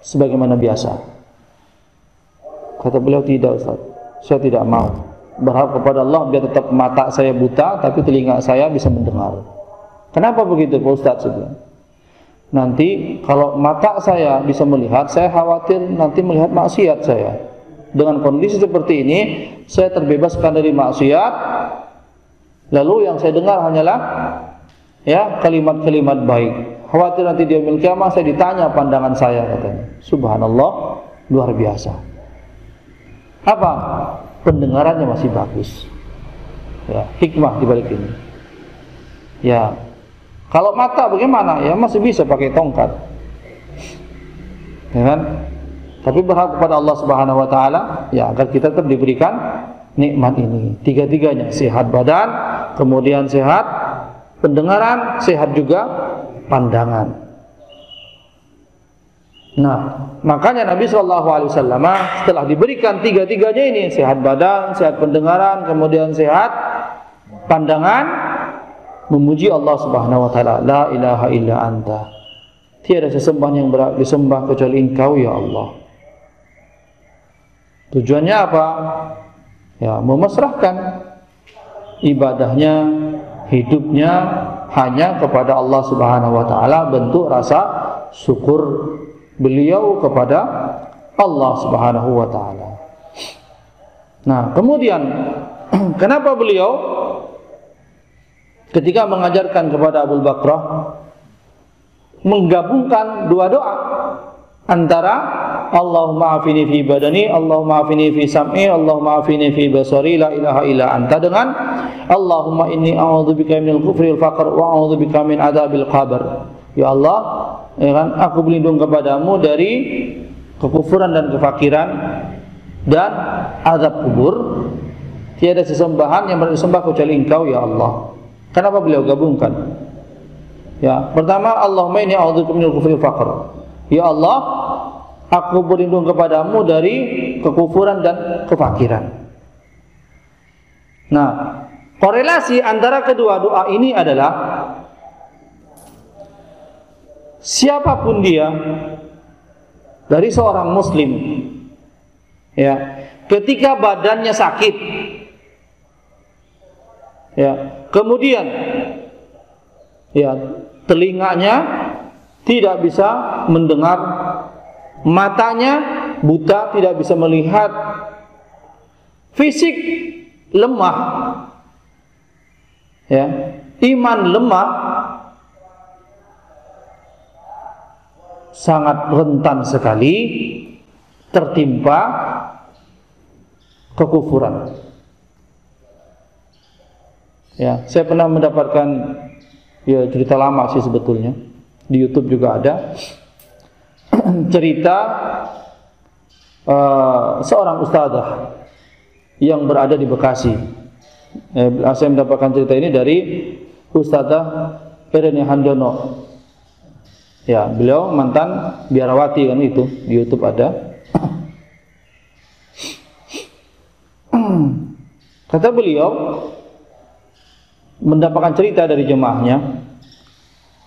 sebagaimana biasa. Kata beliau, tidak Ustaz, saya tidak mau. Berharap kepada Allah biar tetap mata saya buta, tapi telinga saya bisa mendengar. Kenapa begitu Pak Ustaz? Nanti kalau mata saya bisa melihat, saya khawatir nanti melihat maksiat saya. Dengan kondisi seperti ini, saya terbebaskan dari maksiat. Lalu yang saya dengar hanyalah ya kalimat-kalimat baik. Khawatir nanti di yaumil qiyamah saya ditanya pandangan saya, katanya. Subhanallah, luar biasa. Apa? Pendengarannya masih bagus. Ya, hikmah di balik ini. Ya. Kalau mata bagaimana? Ya masih bisa pakai tongkat. Ya kan? Tapi berharap kepada Allah Subhanahu wa taala ya agar kita tetap diberikan nikmat ini. Tiga-tiganya, sehat badan, kemudian sehat pendengaran, sehat juga pandangan. Nah, makanya Nabi SAW setelah diberikan tiga-tiganya ini, sehat badan, sehat pendengaran, kemudian sehat pandangan, memuji Allah Subhanahu wa taala, la ilaha illa anta. Tiada sesembahan yang berhak disembah kecuali Engkau ya Allah. Tujuannya apa? Ya, memasrahkan ibadahnya, hidupnya hanya kepada Allah Subhanahu wa taala, bentuk rasa syukur beliau kepada Allah Subhanahu wa taala. Nah, kemudian kenapa beliau ketika mengajarkan kepada Abu Bakrah menggabungkan dua doa antara Allahumma afini fi badani, Allahumma afini fi sam'i, Allahumma afini fi basari, la ilaha illa anta, dengan Allahumma inni a'udzubika minal kufri wal faqr wa a'udzubika min adzabil qabr. Ya Allah, ya kan, aku berlindung kepadamu dari kekufuran dan kefakiran dan azab kubur. Tiada sesembahan yang berhak disembah kecuali Engkau ya Allah. Kenapa beliau gabungkan? Ya, pertama Allahumma inni a'udzubika minal kufri wal faqr. Ya Allah, aku berlindung kepadamu dari kekufuran dan kefakiran. Nah, korelasi antara kedua doa ini adalah siapapun dia dari seorang muslim, ya, ketika badannya sakit, ya, kemudian ya telinganya tidak bisa mendengar, matanya buta, tidak bisa melihat, fisik lemah, ya, iman lemah sangat rentan sekali tertimpa kekufuran. Ya, saya pernah mendapatkan cerita lama sih sebetulnya, di YouTube juga ada cerita seorang ustadzah yang berada di Bekasi. Saya mendapatkan cerita ini dari Ustadzah Irene Handono. Ya, beliau mantan biarawati kan, itu di YouTube ada. Kata beliau, mendapatkan cerita dari jemaahnya,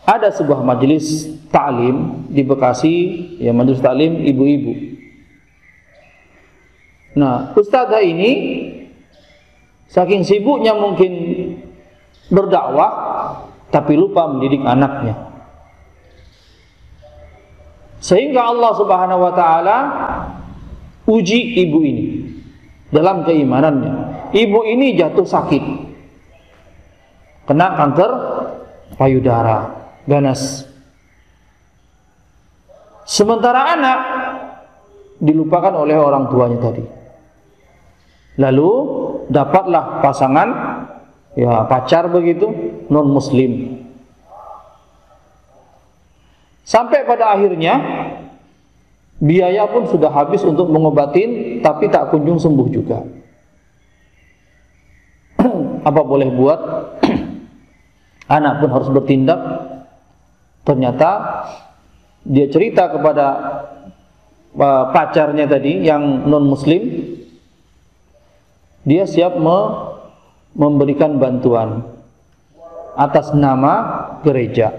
ada sebuah majelis ta'lim di Bekasi, ya, majelis ta'lim ibu-ibu. Nah, ustadzah ini saking sibuknya mungkin berdakwah, tapi lupa mendidik anaknya. Sehingga Allah Subhanahu wa taala uji ibu ini dalam keimanannya. Ibu ini jatuh sakit, kena kanker payudara, ganas. Sementara anak dilupakan oleh orang tuanya tadi. Lalu dapatlah pasangan, ya, pacar begitu, non muslim. Sampai pada akhirnya biaya pun sudah habis untuk mengobatin, tapi tak kunjung sembuh juga. Apa boleh buat? Anak pun harus bertindak. Ternyata dia cerita kepada pacarnya tadi yang non muslim, dia siap memberikan bantuan atas nama gereja.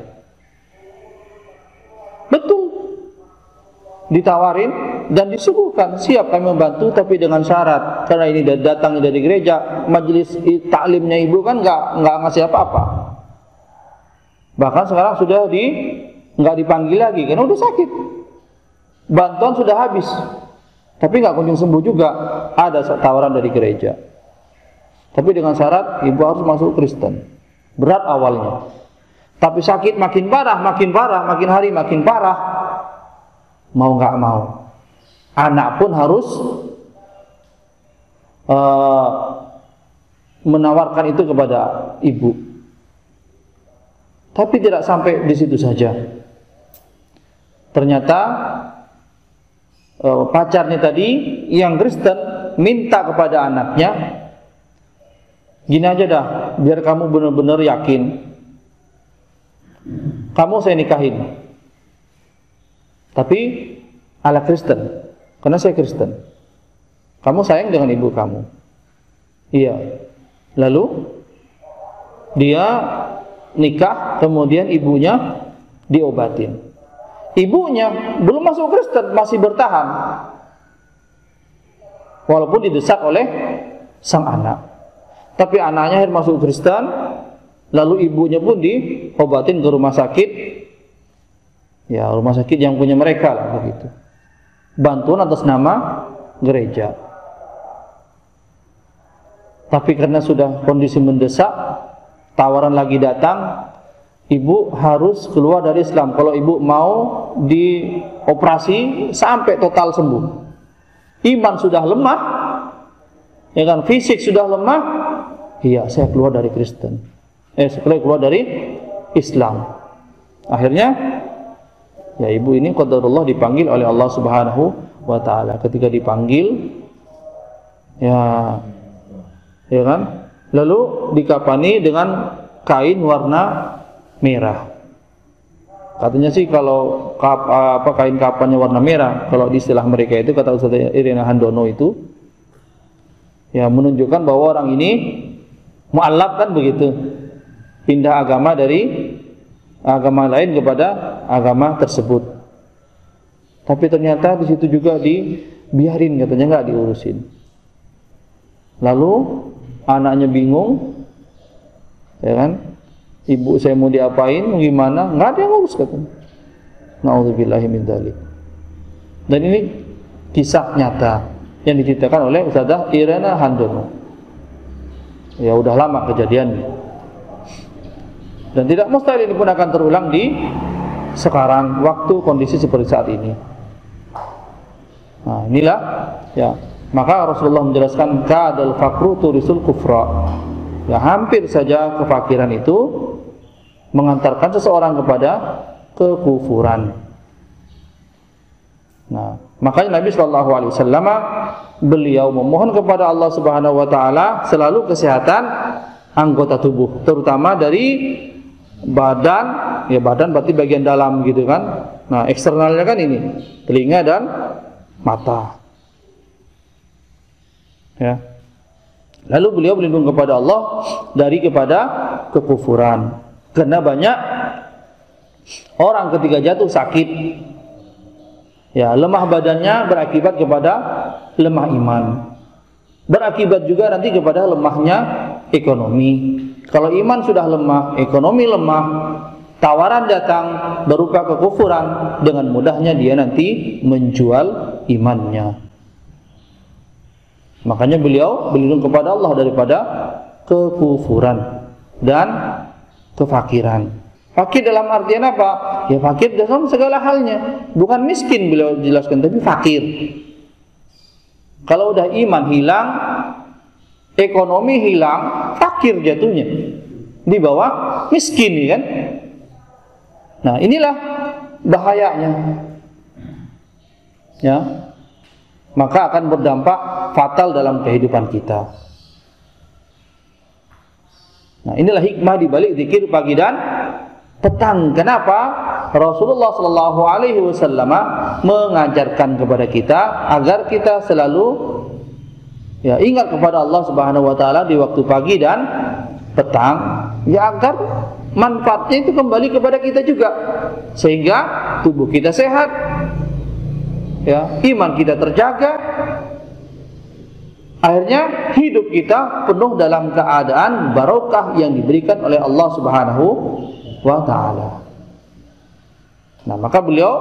Betul, ditawarin dan disuguhkan, siap kami membantu, tapi dengan syarat, karena ini datang dari gereja, majelis taklimnya ibu kan nggak ngasih apa-apa. Bahkan sekarang sudah nggak dipanggil lagi, karena udah sakit, bantuan sudah habis, tapi nggak kunjung sembuh juga. Ada tawaran dari gereja, tapi dengan syarat ibu harus masuk Kristen. Berat awalnya, tapi sakit makin parah, makin hari makin parah. Mau nggak mau, anak pun harus menawarkan itu kepada ibu. Tapi tidak sampai di situ saja. Ternyata pacarnya tadi yang Kristen minta kepada anaknya, gini aja dah, biar kamu benar-benar yakin, kamu saya nikahin, tapi ala Kristen, karena saya Kristen. Kamu sayang dengan ibu kamu. Iya. Lalu dia nikah, kemudian ibunya diobatin. Ibunya belum masuk Kristen, masih bertahan, walaupun didesak oleh sang anak. Tapi anaknya akhirnya masuk Kristen, lalu ibunya pun diobatin ke rumah sakit, ya, rumah sakit yang punya mereka lah begitu. Bantuan atas nama gereja. Tapi karena sudah kondisi mendesak, tawaran lagi datang, ibu harus keluar dari Islam kalau ibu mau dioperasi sampai total sembuh. Iman sudah lemah, ya kan, fisik sudah lemah. Iya, saya keluar dari Kristen. Saya keluar dari Islam. Akhirnya, ya, ibu ini qadarullah dipanggil oleh Allah Subhanahu wa taala. Ketika dipanggil, ya kan, lalu dikafani dengan kain warna merah. Katanya sih kalau kain kafannya warna merah, kalau di istilah mereka itu, kata Ustaz Irene Handono itu, ya, menunjukkan bahwa orang ini mu'allaf kan begitu, pindah agama dari agama lain kepada agama tersebut. Tapi ternyata di situ juga dibiarin, katanya nggak diurusin. Lalu anaknya bingung, ya kan, ibu saya mau diapain, gimana? Nggak ada yang ngurus, katanya. Na'udzubillahi min dzalik. Dan ini kisah nyata yang diceritakan oleh Ustazah Irene Handono. Ya udah lama kejadiannya. Dan tidak mustahil ini pun akan terulang di sekarang waktu kondisi seperti saat ini. Nah, inilah ya. Maka Rasulullah menjelaskan kadal faqru turisul kufra. Ya, hampir saja kefakiran itu mengantarkan seseorang kepada kekufuran. Nah, makanya Nabi sallallahu alaihi wasallam beliau memohon kepada Allah Subhanahu wa taala selalu kesehatan anggota tubuh, terutama dari badan, ya badan berarti bagian dalam gitu kan. Nah, eksternalnya kan ini, telinga dan mata. Ya. Lalu beliau berlindung kepada Allah kepada kekufuran. Karena banyak orang ketika jatuh sakit, ya lemah badannya berakibat kepada lemah iman. Berakibat juga nanti kepada lemahnya ekonomi. Kalau iman sudah lemah, ekonomi lemah, tawaran datang berupa kekufuran, dengan mudahnya dia nanti menjual imannya. Makanya beliau berlindung kepada Allah daripada kekufuran dan kefakiran. Fakir dalam artian apa? Ya fakir dalam segala halnya. Bukan miskin beliau jelaskan, tapi fakir. Kalau udah iman hilang, ekonomi hilang, fakir jatuhnya. Di bawah miskin kan? Nah, inilah bahayanya. Ya. Maka akan berdampak fatal dalam kehidupan kita. Nah, inilah hikmah di balik zikir pagi dan petang. Kenapa? Rasulullah sallallahu alaihi wasallam mengajarkan kepada kita agar kita selalu ya ingat kepada Allah Subhanahu wa taala di waktu pagi dan petang, ya agar manfaatnya itu kembali kepada kita juga, sehingga tubuh kita sehat, ya, iman kita terjaga, akhirnya hidup kita penuh dalam keadaan barokah yang diberikan oleh Allah Subhanahu wa taala. Nah, maka beliau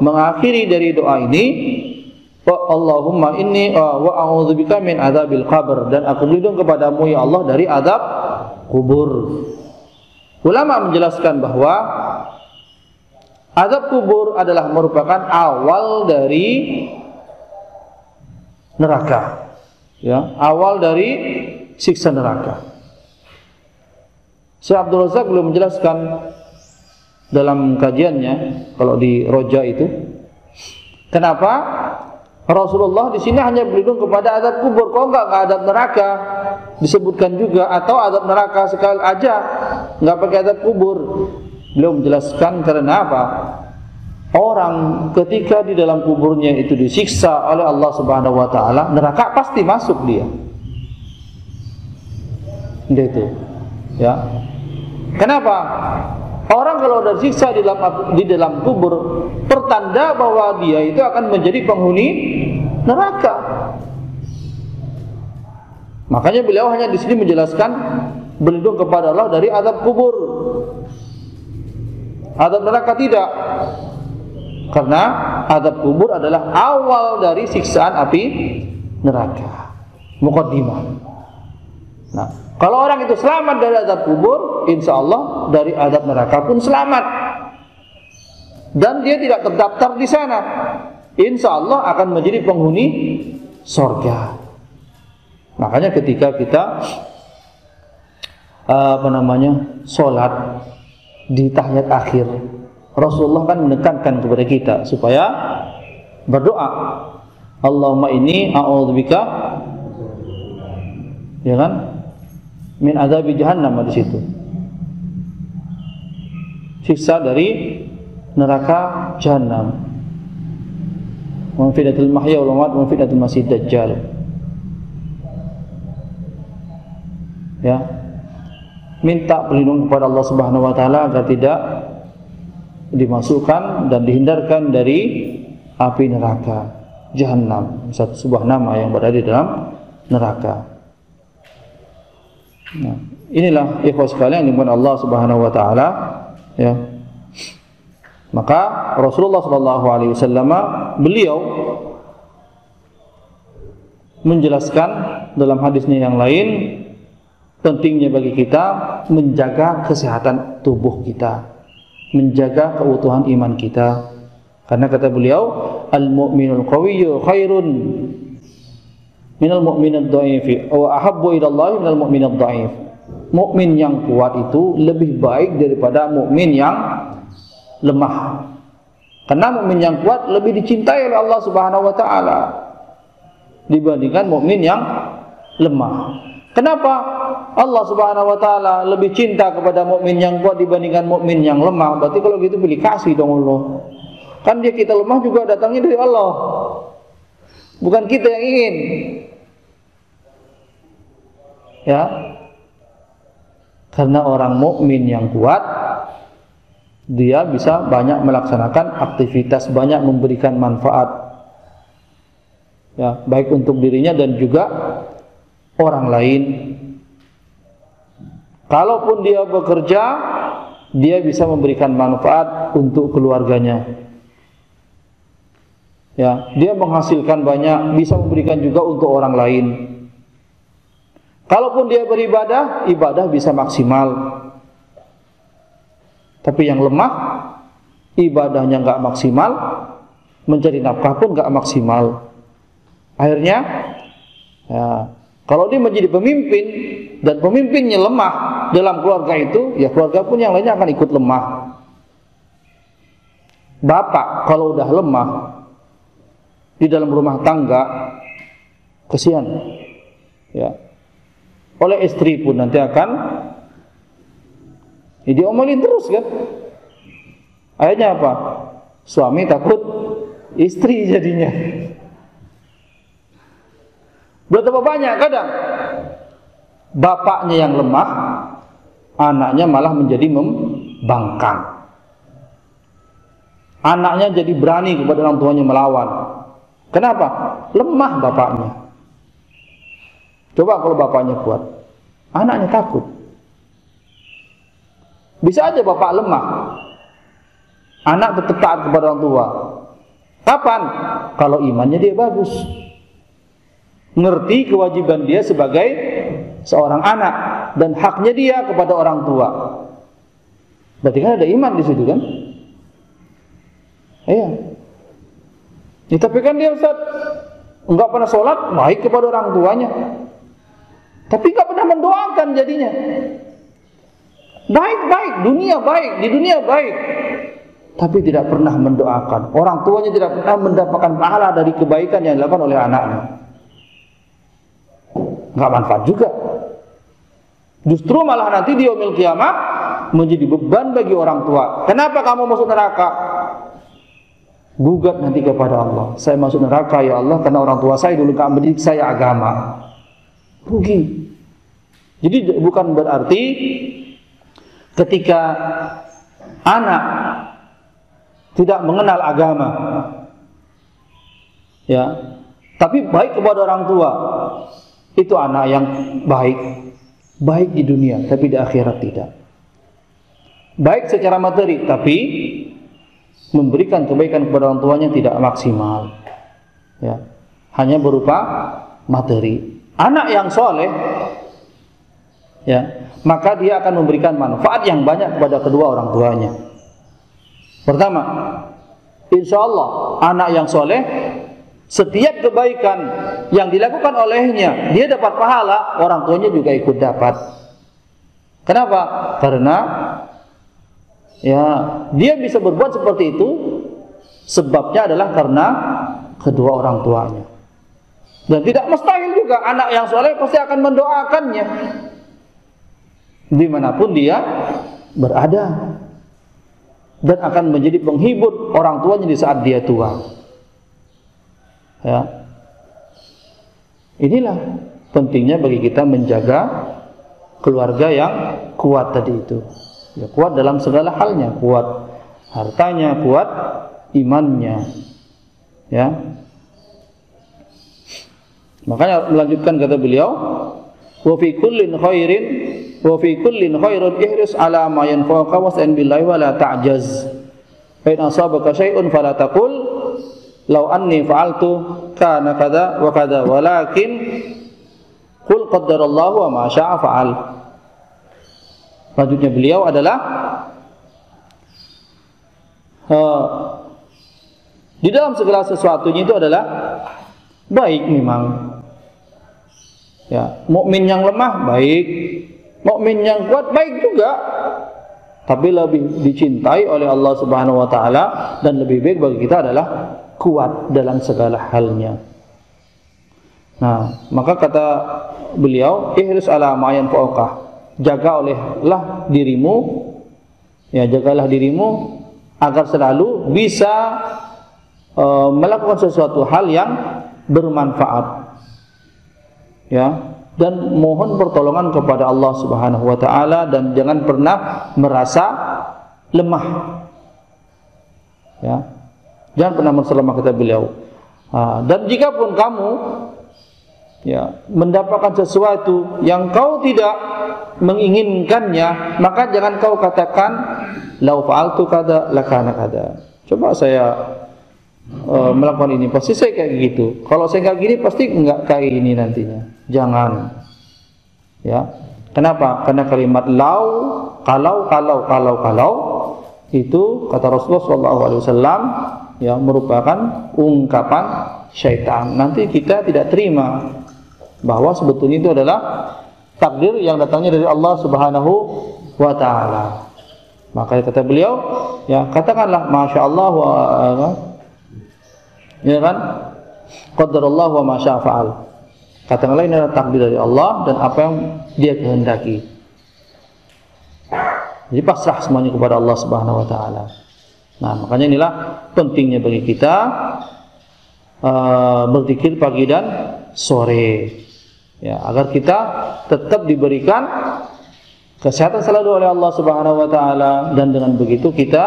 mengakhiri dari doa ini, Allahumma inni wa a'udzubika min adzabil qabr, dan aku berlindung kepadamu ya Allah dari azab kubur. Ulama menjelaskan bahwa azab kubur adalah merupakan awal dari neraka, ya, awal dari siksa neraka. Syekh Abdul Razak belum menjelaskan dalam kajiannya kalau di Roja itu, kenapa Rasulullah di sini hanya berlindung kepada azab kubur, kok enggak azab neraka disebutkan juga, atau azab neraka sekali aja, enggak pakai azab kubur. Beliau menjelaskan karena apa? Orang ketika di dalam kuburnya itu disiksa oleh Allah Subhanahu wa taala, neraka pasti masuk dia. Gitu. Ya. Kenapa? Orang kalau ada siksa di dalam kubur, pertanda bahwa dia itu akan menjadi penghuni neraka. Makanya beliau hanya di sini menjelaskan berlindung kepada Allah dari azab kubur. Azab neraka tidak. Karena azab kubur adalah awal dari siksaan api neraka. Muqaddimah. Nah, kalau orang itu selamat dari azab kubur, insya Allah dari azab neraka pun selamat. Dan dia tidak terdaftar di sana, insya Allah akan menjadi penghuni surga. Makanya ketika kita sholat di tahiyat akhir, Rasulullah kan menekankan kepada kita supaya berdoa, Allahumma inni a'udzubika, ya kan, min adzabi jahannam, di situ siksa dari neraka jahannam, wa fitnatul mahya wal mamat wa fitnatul masih dajjal. Ya, minta perlindungan kepada Allah Subhanahu wa taala agar tidak dimasukkan dan dihindarkan dari api neraka jahannam, satu sebuah nama yang berada di dalam neraka. Nah, inilah ikhwas sekalian yang dimana Allah Subhanahu wa taala, ya. Maka Rasulullah sallallahu alaihi wasallam beliau menjelaskan dalam hadisnya yang lain, pentingnya bagi kita menjaga kesehatan tubuh kita, menjaga keutuhan iman kita. Karena kata beliau, al-mu'minul qawiyyu khairun minal mu'minad dha'ifi wa ahabbu ila Allah minal mu'minad dha'if. Mukmin yang kuat itu lebih baik daripada mukmin yang lemah. Karena mukmin yang kuat lebih dicintai oleh Allah Subhanahu wa taala dibandingkan mukmin yang lemah. Kenapa Allah Subhanahu wa taala lebih cinta kepada mukmin yang kuat dibandingkan mukmin yang lemah? Berarti kalau gitu pilih kasih dong Allah. Kan dia kita lemah juga datangnya dari Allah. Bukan kita yang ingin. Ya. Karena orang mukmin yang kuat dia bisa banyak melaksanakan aktivitas, banyak memberikan manfaat. Ya, baik untuk dirinya dan juga orang lain. Kalaupun dia bekerja, dia bisa memberikan manfaat untuk keluarganya. Ya, dia menghasilkan banyak, bisa memberikan juga untuk orang lain. Kalaupun dia beribadah, ibadah bisa maksimal. Tapi yang lemah, ibadahnya enggak maksimal, mencari nafkah pun enggak maksimal. Akhirnya, ya, kalau dia menjadi pemimpin dan pemimpinnya lemah dalam keluarga itu, ya keluarga pun yang lainnya akan ikut lemah. Bapak kalau udah lemah di dalam rumah tangga, kesian. Ya. Oleh istri pun nanti akan diomelin terus kan. Akhirnya apa? Suami takut istri jadinya. Betapa banyak kadang bapaknya yang lemah, anaknya malah menjadi membangkang. Anaknya jadi berani kepada orang tuanya melawan. Kenapa? Lemah bapaknya. Coba kalau bapaknya kuat, anaknya takut. Bisa aja bapak lemah, anak tetap taat kepada orang tua. Kapan? Kalau imannya dia bagus, ngerti kewajiban dia sebagai seorang anak dan haknya dia kepada orang tua. Berarti kan ada iman di situ kan? Iya. Ya, tapi kan dia Ustaz enggak pernah sholat, baik kepada orang tuanya, tapi enggak pernah mendoakan jadinya. Baik-baik, dunia baik, di dunia baik, tapi tidak pernah mendoakan. Orang tuanya tidak pernah mendapatkan pahala dari kebaikan yang dilakukan oleh anaknya. Enggak manfaat juga. Justru malah nanti di yaumil kiamat menjadi beban bagi orang tua. Kenapa kamu masuk neraka? Gugat nanti kepada Allah. Saya masuk neraka ya Allah karena orang tua saya dulu enggak mendidik saya agama. Rugi. Jadi bukan berarti ketika anak tidak mengenal agama, ya, tapi baik kepada orang tua, itu anak yang baik, baik di dunia, tapi di akhirat tidak. Baik secara materi, tapi memberikan kebaikan kepada orang tuanya tidak maksimal, ya, hanya berupa materi. Anak yang soleh, ya, maka dia akan memberikan manfaat yang banyak kepada kedua orang tuanya. Pertama, insya Allah anak yang soleh, setiap kebaikan yang dilakukan olehnya dia dapat pahala, orang tuanya juga ikut dapat. Kenapa? Karena ya dia bisa berbuat seperti itu sebabnya adalah karena kedua orang tuanya. Dan tidak mustahil juga anak yang soleh pasti akan mendoakannya dimanapun dia berada, dan akan menjadi penghibur orang tuanya di saat dia tua. Ya. Inilah pentingnya bagi kita menjaga keluarga yang kuat tadi itu. Ya, kuat dalam segala halnya, kuat hartanya, kuat imannya. Ya. Makanya melanjutkan kata beliau, wa fi kullin khairin wa fi kullin khairun ihris ala ma yanfa'uka wasta'in billahi wa la ta'jaz. Fa in asabaka syai'un fala taqul law anni fa'altu kana kadza wa kadza, walakin Qul qaddarallahu wa ma syaa fa'al. Lanjutnya beliau adalah di dalam segala sesuatunya itu adalah baik memang. Ya, mukmin yang lemah baik, mukmin yang kuat baik juga. Tapi lebih dicintai oleh Allah Subhanahu wa taala dan lebih baik bagi kita adalah kuat dalam segala halnya. Nah, maka kata beliau, ihris ala ma yanfa'uka. Jaga olehlah dirimu, ya jagalah dirimu agar selalu bisa melakukan sesuatu hal yang bermanfaat. Ya, dan mohon pertolongan kepada Allah Subhanahu wa taala dan jangan pernah merasa lemah. Ya. Jangan pernah merasa lemah, kata beliau. Dan jika pun kamu ya mendapatkan sesuatu yang kau tidak menginginkannya, maka jangan kau katakan lau fa'altu kada lakana kada. Coba saya melakukan ini, pasti saya kayak gitu. Kalau saya kayak gini, pasti enggak kayak ini nantinya. Jangan. Ya. Kenapa? Karena kalimat lau, kalau itu kata Rasulullah SAW ya merupakan ungkapan syaitan. Nanti kita tidak terima bahwa sebetulnya itu adalah takdir yang datangnya dari Allah Subhanahu wa taala. Maka kata beliau, ya katakanlah masyaallah wa ya kan? Qadarallahu wa ma syaa fa'al. Katakanlah ini adalah takdir dari Allah dan apa yang Dia kehendaki. Jadi pasrah semuanya kepada Allah Subhanahu wa taala. Nah, makanya inilah pentingnya bagi kita berzikir pagi dan sore. Ya, agar kita tetap diberikan kesehatan selalu oleh Allah Subhanahu wa taala dan dengan begitu kita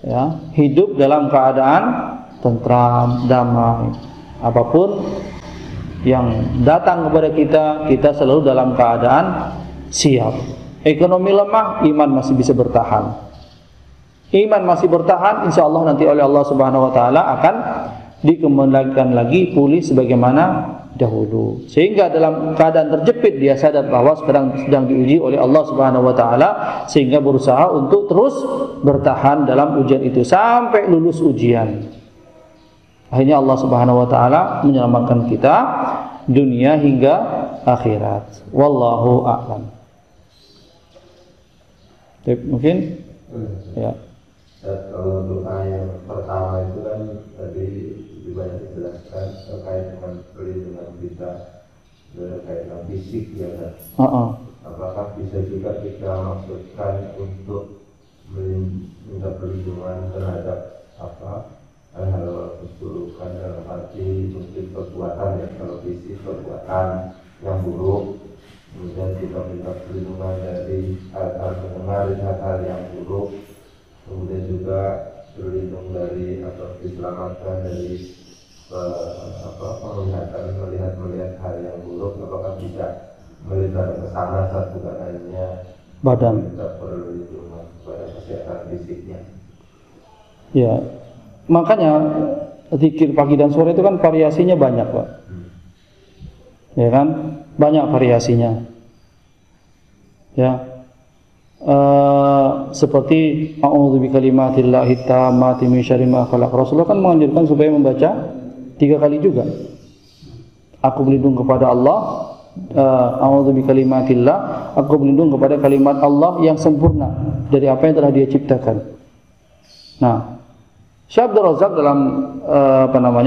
ya, hidup dalam keadaan tentram, damai. Apapun yang datang kepada kita, kita selalu dalam keadaan siap. Ekonomi lemah, iman masih bisa bertahan. Iman masih bertahan, insya Allah nanti oleh Allah Subhanahu wa taala akan dikembalikan lagi pulih sebagaimana dahulu. Sehingga dalam keadaan terjepit dia sadar bahwa sedang diuji oleh Allah Subhanahu wa taala, sehingga berusaha untuk terus bertahan dalam ujian itu sampai lulus ujian. Akhirnya Allah Subhanahu wa taala menyelamatkan kita dunia hingga akhirat. Wallahu a'lam. Mungkin ya. Kalau untuk yang pertama itu kan tadi lebih banyak dijelaskan terkait dengan perlindungan kita terkait dengan fisik ya kan. Apakah bisa juga kita maksudkan untuk minta perlindungan terhadap hal-hal keburukan dalam arti mungkin perbuatan ya, kalau fisik perbuatan yang buruk, kemudian kita minta perlindungan dari hal-hal mendengar hal-hal yang buruk, kemudian juga berlindung dari atau diselamatkan dari melihat hal yang buruk. Apakah bisa melihat ke sana satu lainnya badan kita perlindungan kepada kesehatan fisiknya? Ya, makanya zikir pagi dan sore itu kan variasinya banyak, Pak. Ya kan, banyak variasinya. Ya. Seperti a'udzu bikalimatillahi tammati min syarri ma khalaq. Rasulullah kan menganjurkan supaya membaca 3 kali juga. Aku berlindung kepada Allah, a'udzu bikalimatillah, aku berlindung kepada kalimat Allah yang sempurna dari apa yang telah Dia ciptakan. Nah, Syekh Abdul Razak dalam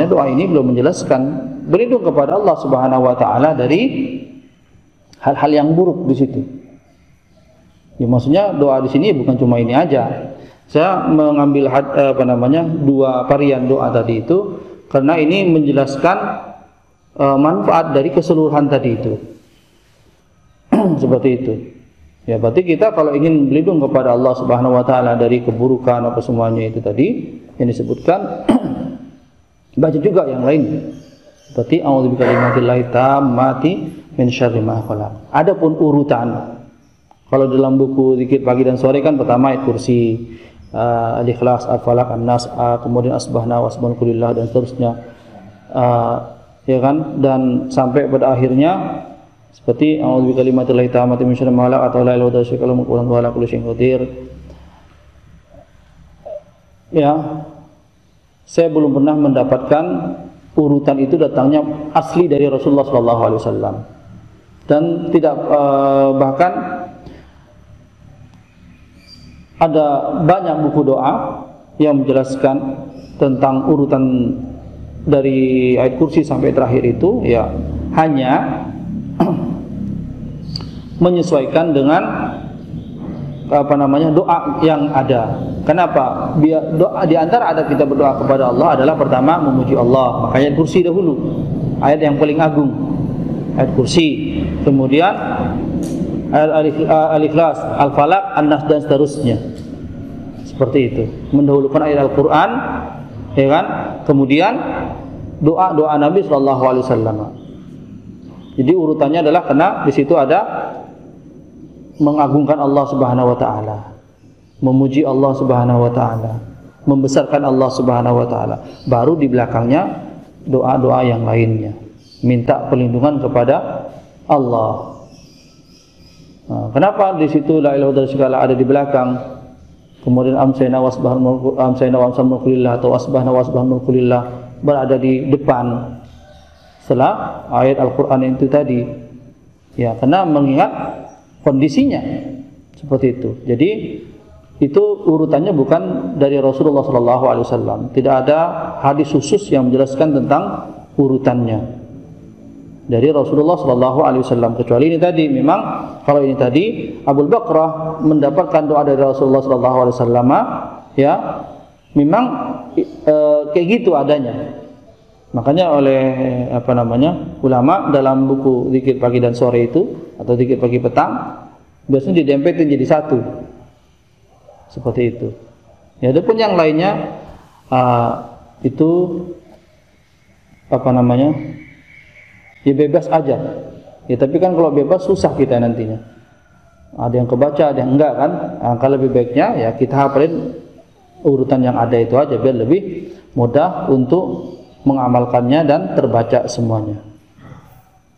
doa ini belum menjelaskan berlindung kepada Allah Subhanahu wa taala dari hal-hal yang buruk di situ. Ya, maksudnya doa di sini bukan cuma ini aja. Saya mengambil 2 varian doa tadi itu karena ini menjelaskan manfaat dari keseluruhan tadi itu. Seperti itu. Ya, berarti kita kalau ingin berlindung kepada Allah Subhanahu wa taala dari keburukan apa semuanya itu tadi yang disebutkan, baca juga yang lain. Seperti a'udzu bikalimatillahi tammati min syarri ma khalaq. Adapun urutan, kalau dalam buku zikir pagi dan sore kan pertama ayat kursi, Al-Ikhlas, Al-Falaq, An-Nas, kemudian Asbahna wa Subhanallah dan seterusnya. ya kan, dan sampai pada akhirnya seperti a'udzu bikalimatillahi tammati min syarri ma khalaq atau la ilaha illa huwa ala kulli syai'in qadir. Ya, saya belum pernah mendapatkan urutan itu datangnya asli dari Rasulullah SAW, dan tidak bahkan ada banyak buku doa yang menjelaskan tentang urutan dari ayat kursi sampai terakhir itu, ya hanya menyesuaikan dengan doa yang ada. Kenapa? Biar doa di antara adab kita berdoa kepada Allah adalah pertama memuji Allah. Makanya ayat kursi dahulu, ayat yang paling agung, ayat kursi. Kemudian ayat al-ikhlas, al-falaq, an-nas dan seterusnya. Seperti itu. Mendahulukan ayat Al-Qur'an, ya kan? Kemudian doa-doa Nabi sallallahu alaihi wasallam. Jadi urutannya adalah karena di situ ada mengagungkan Allah Subhanahu wa taala, memuji Allah Subhanahu wa taala, membesarkan Allah Subhanahu wa taala. Baru di belakangnya doa-doa yang lainnya, minta perlindungan kepada Allah. Nah, kenapa di situ la ilaha illallah ada di belakang? Kemudian amsayna wasbahna atau asbahna wasbahna kulillah berada di depan setelah ayat Al-Qur'an itu tadi. Ya, karena mengingat kondisinya seperti itu. Jadi itu urutannya bukan dari Rasulullah SAW. Tidak ada hadis khusus yang menjelaskan tentang urutannya dari Rasulullah SAW, kecuali ini tadi. Memang kalau ini tadi Abu Bakrah mendapatkan doa dari Rasulullah SAW, ya memang kayak gitu adanya. Makanya oleh ulama dalam buku zikir pagi dan sore itu atau zikir pagi petang biasanya didempetin jadi satu, seperti itu. Ya, adapun yang lainnya itu ya bebas aja. Ya, tapi kan kalau bebas susah kita nantinya. Ada yang kebaca, ada yang enggak kan. Kalau lebih baiknya ya kita hafalin urutan yang ada itu aja biar lebih mudah untuk mengamalkannya dan terbaca semuanya.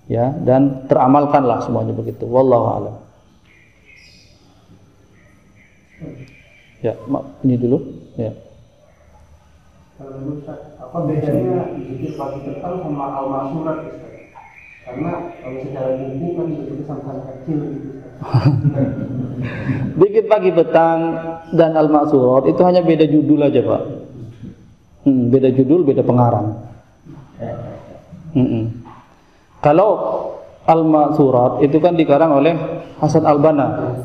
Ya, dan teramalkanlah semuanya begitu. Wallahu a'lam. Ya, ini dulu. Ya. Apa bedanya zikir pagi petang sama al-ma'surat? Karena kalau secara buku kan itu sama-sama kecil gitu. Zikir pagi petang dan al-ma'surat itu hanya beda judul aja, Pak. Beda judul, beda pengarang. Kalau al-ma'surat itu kan dikarang oleh Hasan al-Banna,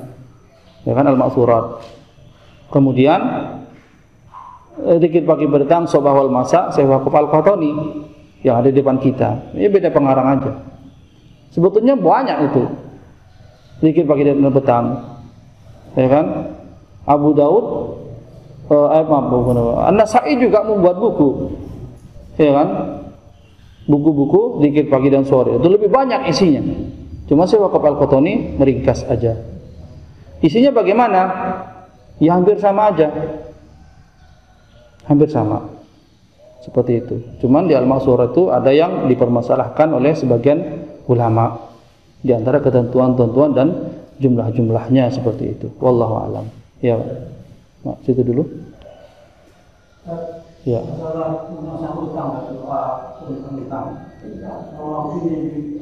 ya kan, al-ma'surat. Kemudian zikir pagi petang, sobah wal masa, Syekh Waqif al-Qahtani yang ada di depan kita. Ini beda pengarang aja. Sebetulnya banyak itu zikir pagi dan petang, ya kan. Abu Daud, An-Nasa'i juga membuat buku, ya kan, buku-buku zikir pagi dan sore. Itu lebih banyak isinya. Cuma Syekh Waqif al-Qahtani meringkas aja. Isinya bagaimana? Ya hampir sama aja. Hampir sama. Seperti itu. Cuman di al-ma'surat itu ada yang dipermasalahkan oleh sebagian ulama di antara ketentuan-ketentuan dan jumlah-jumlahnya seperti itu. Wallahu a'lam. Ya. Mak, situ dulu. Ya. Masalah utang dan doa utang. Kalau ini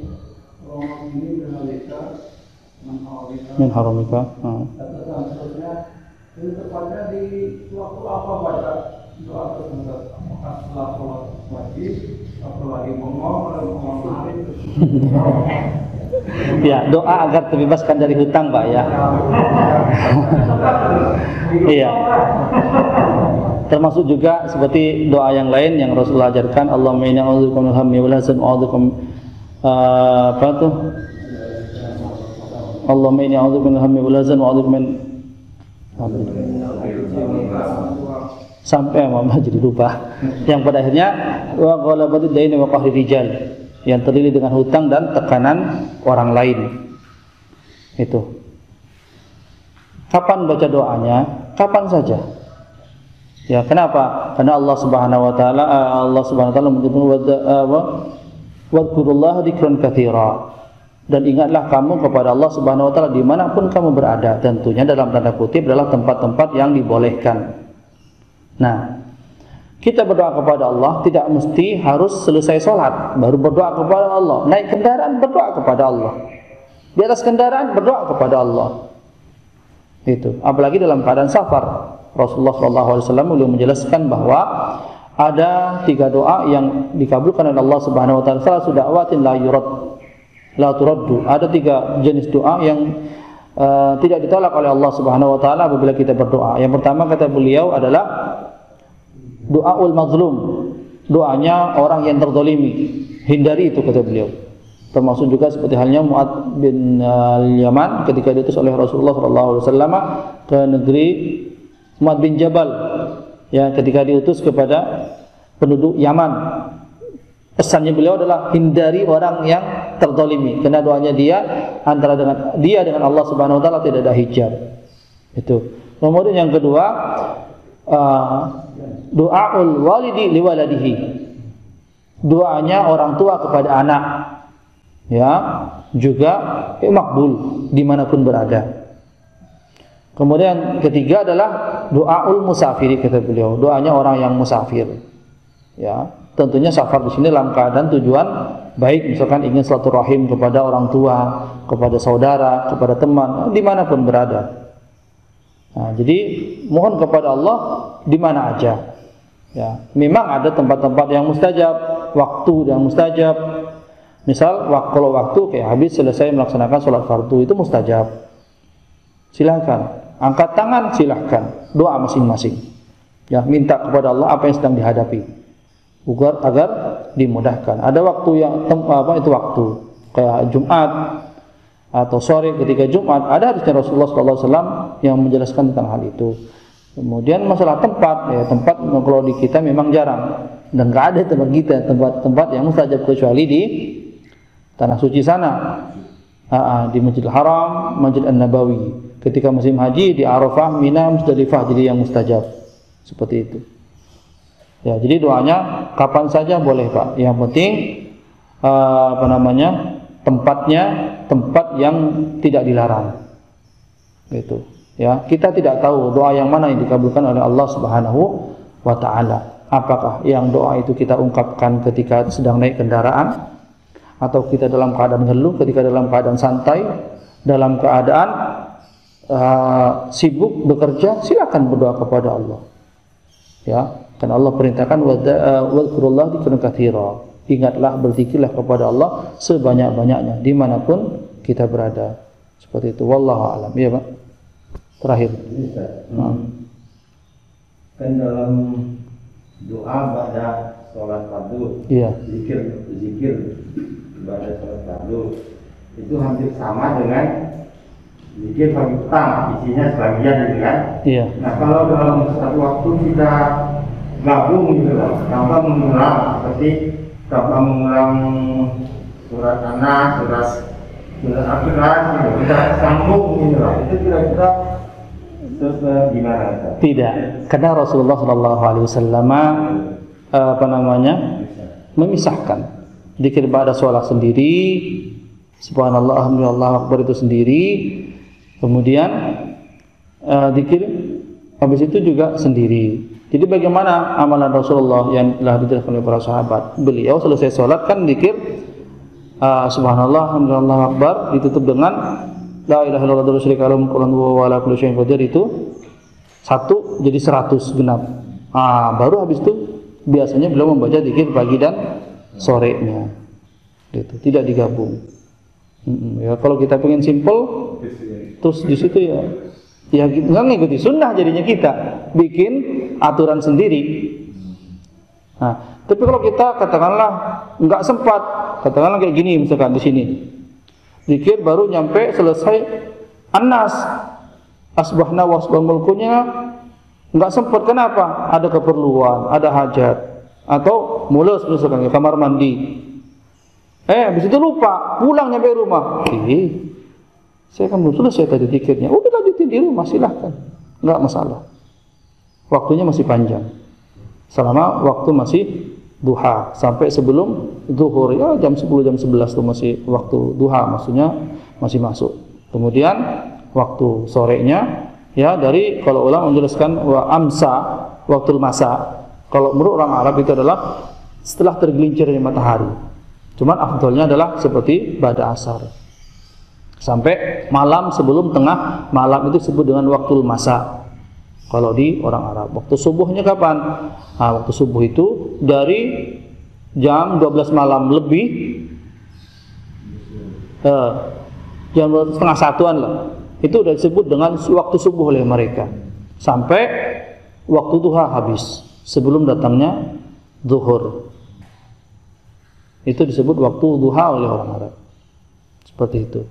Min haramika. Itu tepatnya di waktu apa baca doa tersebut? Apakah setelah sholat wajib atau lagi ngomong hari? Ya, doa agar terbebaskan dari hutang, Pak, ya. Iya. Termasuk juga seperti doa yang lain yang Rasulullah ajarkan, Allahumma inni a'udzubika minal hammi wal hazan wa a'udzubika Allahumma inni a'udzubika minal hammi wal hazan wa a'udzubika min sampai Mama jadi lupa. Yang pada akhirnya wa ghalabatid daini wa qahri rijal, yang terdiri dengan hutang dan tekanan orang lain. Itu. Kapan baca doanya? Kapan saja. Ya, kenapa? Karena Allah Subhanahu wa taala menyebutkan Wadhkurullaha dzikran katsira. Dan ingatlah kamu kepada Allah Subhanahu wa taala dimanapun kamu berada, tentunya dalam tanda kutip adalah tempat-tempat yang dibolehkan. Nah, kita berdoa kepada Allah tidak mesti harus selesai sholat baru berdoa kepada Allah. Naik kendaraan berdoa kepada Allah, di atas kendaraan berdoa kepada Allah. Itu apalagi dalam keadaan safar. Rasulullah SAW beliau menjelaskan bahwa ada 3 doa yang dikabulkan oleh Allah Subhanahu wa taala. Salah da'watin la turaddu. Ada 3 jenis doa yang tidak ditolak oleh Allah Subhanahu wa taala apabila kita berdoa. Yang pertama kata beliau adalah doaul mazlum. Doanya orang yang terzalimi. Hindari itu kata beliau. Termasuk juga seperti halnya Mu'adz bin Yaman ketika diutus oleh Rasulullah SAW ke negeri Mu'adz bin Jabal, ya, ketika diutus kepada penduduk Yaman. Pesannya beliau adalah hindari orang yang terzalimi, karena doanya dia antara dengan Allah Subhanahu wa taala tidak ada hijab. Itu. Kemudian yang kedua, doaul walidi liwaladihi. Doanya orang tua kepada anak, ya, juga makbul dimanapun berada. Kemudian ketiga adalah doaul musafiri kata beliau, doanya orang yang musafir, ya. Tentunya safar di sini dalam keadaan tujuan baik, misalkan ingin silaturahim kepada orang tua, kepada saudara, kepada teman, dimanapun berada. Nah, jadi mohon kepada Allah di mana aja. Ya, memang ada tempat-tempat yang mustajab, waktu yang mustajab. Misal kalau waktu kayak habis selesai melaksanakan sholat fardu itu mustajab. Silakan angkat tangan, silakan doa masing-masing. Ya, minta kepada Allah apa yang sedang dihadapi. Agar dimudahkan. Ada waktu yang itu waktu kayak Jumat atau sore ketika Jumat, ada hadisnya Rasulullah SAW yang menjelaskan tentang hal itu. Kemudian masalah tempat, ya, tempat kalau di kita memang jarang dan nggak ada tempat kita tempat yang mustajab kecuali di tanah suci sana, di Masjidil Haram, Masjid An-Nabawi. Ketika musim haji di Arafah, Mina, Musdalifah jadi yang mustajab seperti itu. Ya, jadi doanya kapan saja boleh Pak. Yang penting tempatnya tempat yang tidak dilarang. Gitu. Ya, kita tidak tahu doa yang mana yang dikabulkan oleh Allah Subhanahu wa taala. Apakah yang doa itu kita ungkapkan ketika sedang naik kendaraan, atau kita dalam keadaan ngeluh, ketika dalam keadaan santai, dalam keadaan sibuk bekerja, silakan berdoa kepada Allah. Ya, karena Allah perintahkan wadhkurullaha dzikran katsira. Ingatlah, berzikirlah kepada Allah sebanyak-banyaknya dimanapun kita berada. Seperti itu. Wallahu a'lam. Iya, Pak. Terakhir. Kan dalam doa pada sholat fardu, iya, zikir pada sholat fardu itu hampir sama dengan zikir pagi petang, isinya sebagian gitu kan. Iya. Nah, kalau dalam satu waktu kita gabung gitu loh, tanpa mengulang surat Anas, surat Al-Quran gitu, kita sambung gitu loh. Itu kira-kira gimana? Tidak, karena Rasulullah SAW memisahkan zikir ba'da sholat sendiri, subhanallah, alhamdulillah, akbar itu sendiri. Kemudian zikir habis itu juga sendiri. Jadi bagaimana amalan Rasulullah yang telah dijelaskan oleh para sahabat? Beliau selesai sholat kan zikir subhanallah, alhamdulillah, akbar, ditutup dengan la ilaha illallah wa syarika lahu wa ala kulli syai'in qadir, itu 1 jadi 100 genap. Baru habis itu biasanya beliau membaca zikir pagi dan sorenya. Gitu, tidak digabung. Ya, kalau kita pengen simple terus di situ ya nggak ngikuti sunnah, jadinya kita bikin aturan sendiri. Nah, tapi kalau kita katakanlah nggak sempat, katakanlah kayak gini misalkan di sini, zikir baru nyampe selesai An-Nas, asbahna wa asbah mulkunya, nggak sempat. Kenapa? Ada keperluan, ada hajat, atau mules misalkan ke kamar mandi. Habis itu lupa, pulang nyampe rumah. Saya kan belum selesai tadi zikirnya. Udah lanjutin di rumah, silahkan, nggak masalah. Waktunya masih panjang. Selama waktu masih duha sampai sebelum zuhur, ya jam 10 jam 11 itu masih waktu duha, maksudnya masih masuk. Kemudian waktu sorenya ya dari, kalau ulama menjelaskan wa amsa waktu masa, kalau menurut orang Arab itu adalah setelah tergelincirnya matahari. Cuman afdolnya adalah seperti ba'da asar sampai malam sebelum tengah malam, itu disebut dengan waktu masa kalau di orang Arab. Waktu subuhnya kapan? Nah, waktu subuh itu dari jam 12 malam lebih jam 12:30 lah, itu sudah disebut dengan waktu subuh oleh mereka sampai waktu duha habis sebelum datangnya zuhur, itu disebut waktu duha oleh orang Arab. Seperti itu.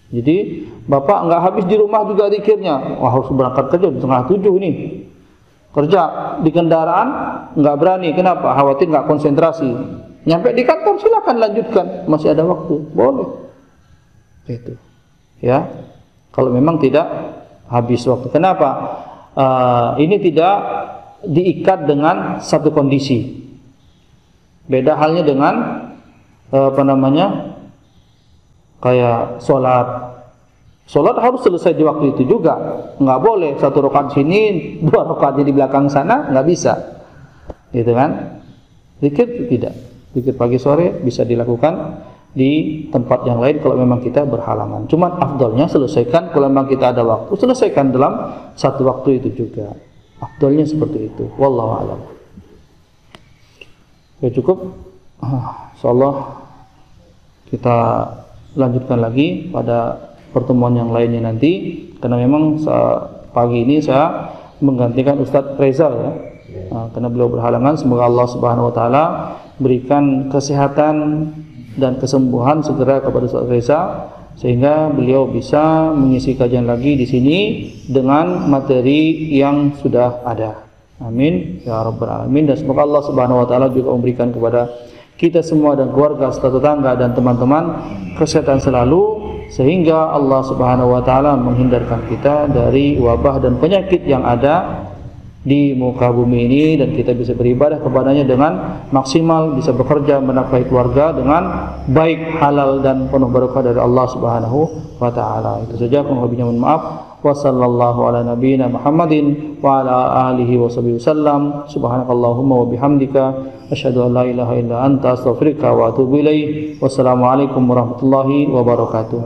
Jadi bapak nggak habis di rumah juga zikirnya, wah harus berangkat kerja di 6:30 nih, kerja di kendaraan nggak berani, kenapa? Khawatir nggak konsentrasi. Nyampe di kantor silakan lanjutkan, masih ada waktu, boleh. Itu ya, kalau memang tidak habis waktu. Kenapa? Ini tidak diikat dengan satu kondisi. Beda halnya dengan kayak sholat harus selesai di waktu itu juga, nggak boleh 1 rakaat sini 2 rakaatnya di belakang sana, nggak bisa, gitu kan? Zikir tidak, zikir pagi sore bisa dilakukan di tempat yang lain kalau memang kita berhalangan. Cuman afdalnya selesaikan, kalau memang kita ada waktu selesaikan dalam satu waktu itu juga, afdalnya seperti itu. Wallahu a'lam. Ya cukup, insyaallah kita lanjutkan lagi pada pertemuan yang lainnya nanti, karena memang pagi ini saya menggantikan Ustadz Reza ya, karena beliau berhalangan. Semoga Allah Subhanahu Wa Taala berikan kesehatan dan kesembuhan segera kepada Ustadz Reza, sehingga beliau bisa mengisi kajian lagi di sini dengan materi yang sudah ada. Amin ya rabbal alamin. Dan semoga Allah Subhanahu Wa Taala juga memberikan kepada kita semua dan keluarga serta tetangga dan teman-teman kesehatan selalu, sehingga Allah Subhanahu Wa Taala menghindarkan kita dari wabah dan penyakit yang ada di muka bumi ini, dan kita bisa beribadah kepadanya dengan maksimal, bisa bekerja menafkahi keluarga dengan baik, halal dan penuh berkah dari Allah Subhanahu Wa Taala. Itu saja, kurang lebihnya mohon maaf. Wa sallallahu ala nabiyyina Muhammadin wa ala alihi wa sahbihi wasallam. Subhanakallahumma wa bihamdika asyhadu an la ilaha illa anta astaghfiruka wa atubu ilaik. Wassalamualaikum warahmatullahi wabarakatuh.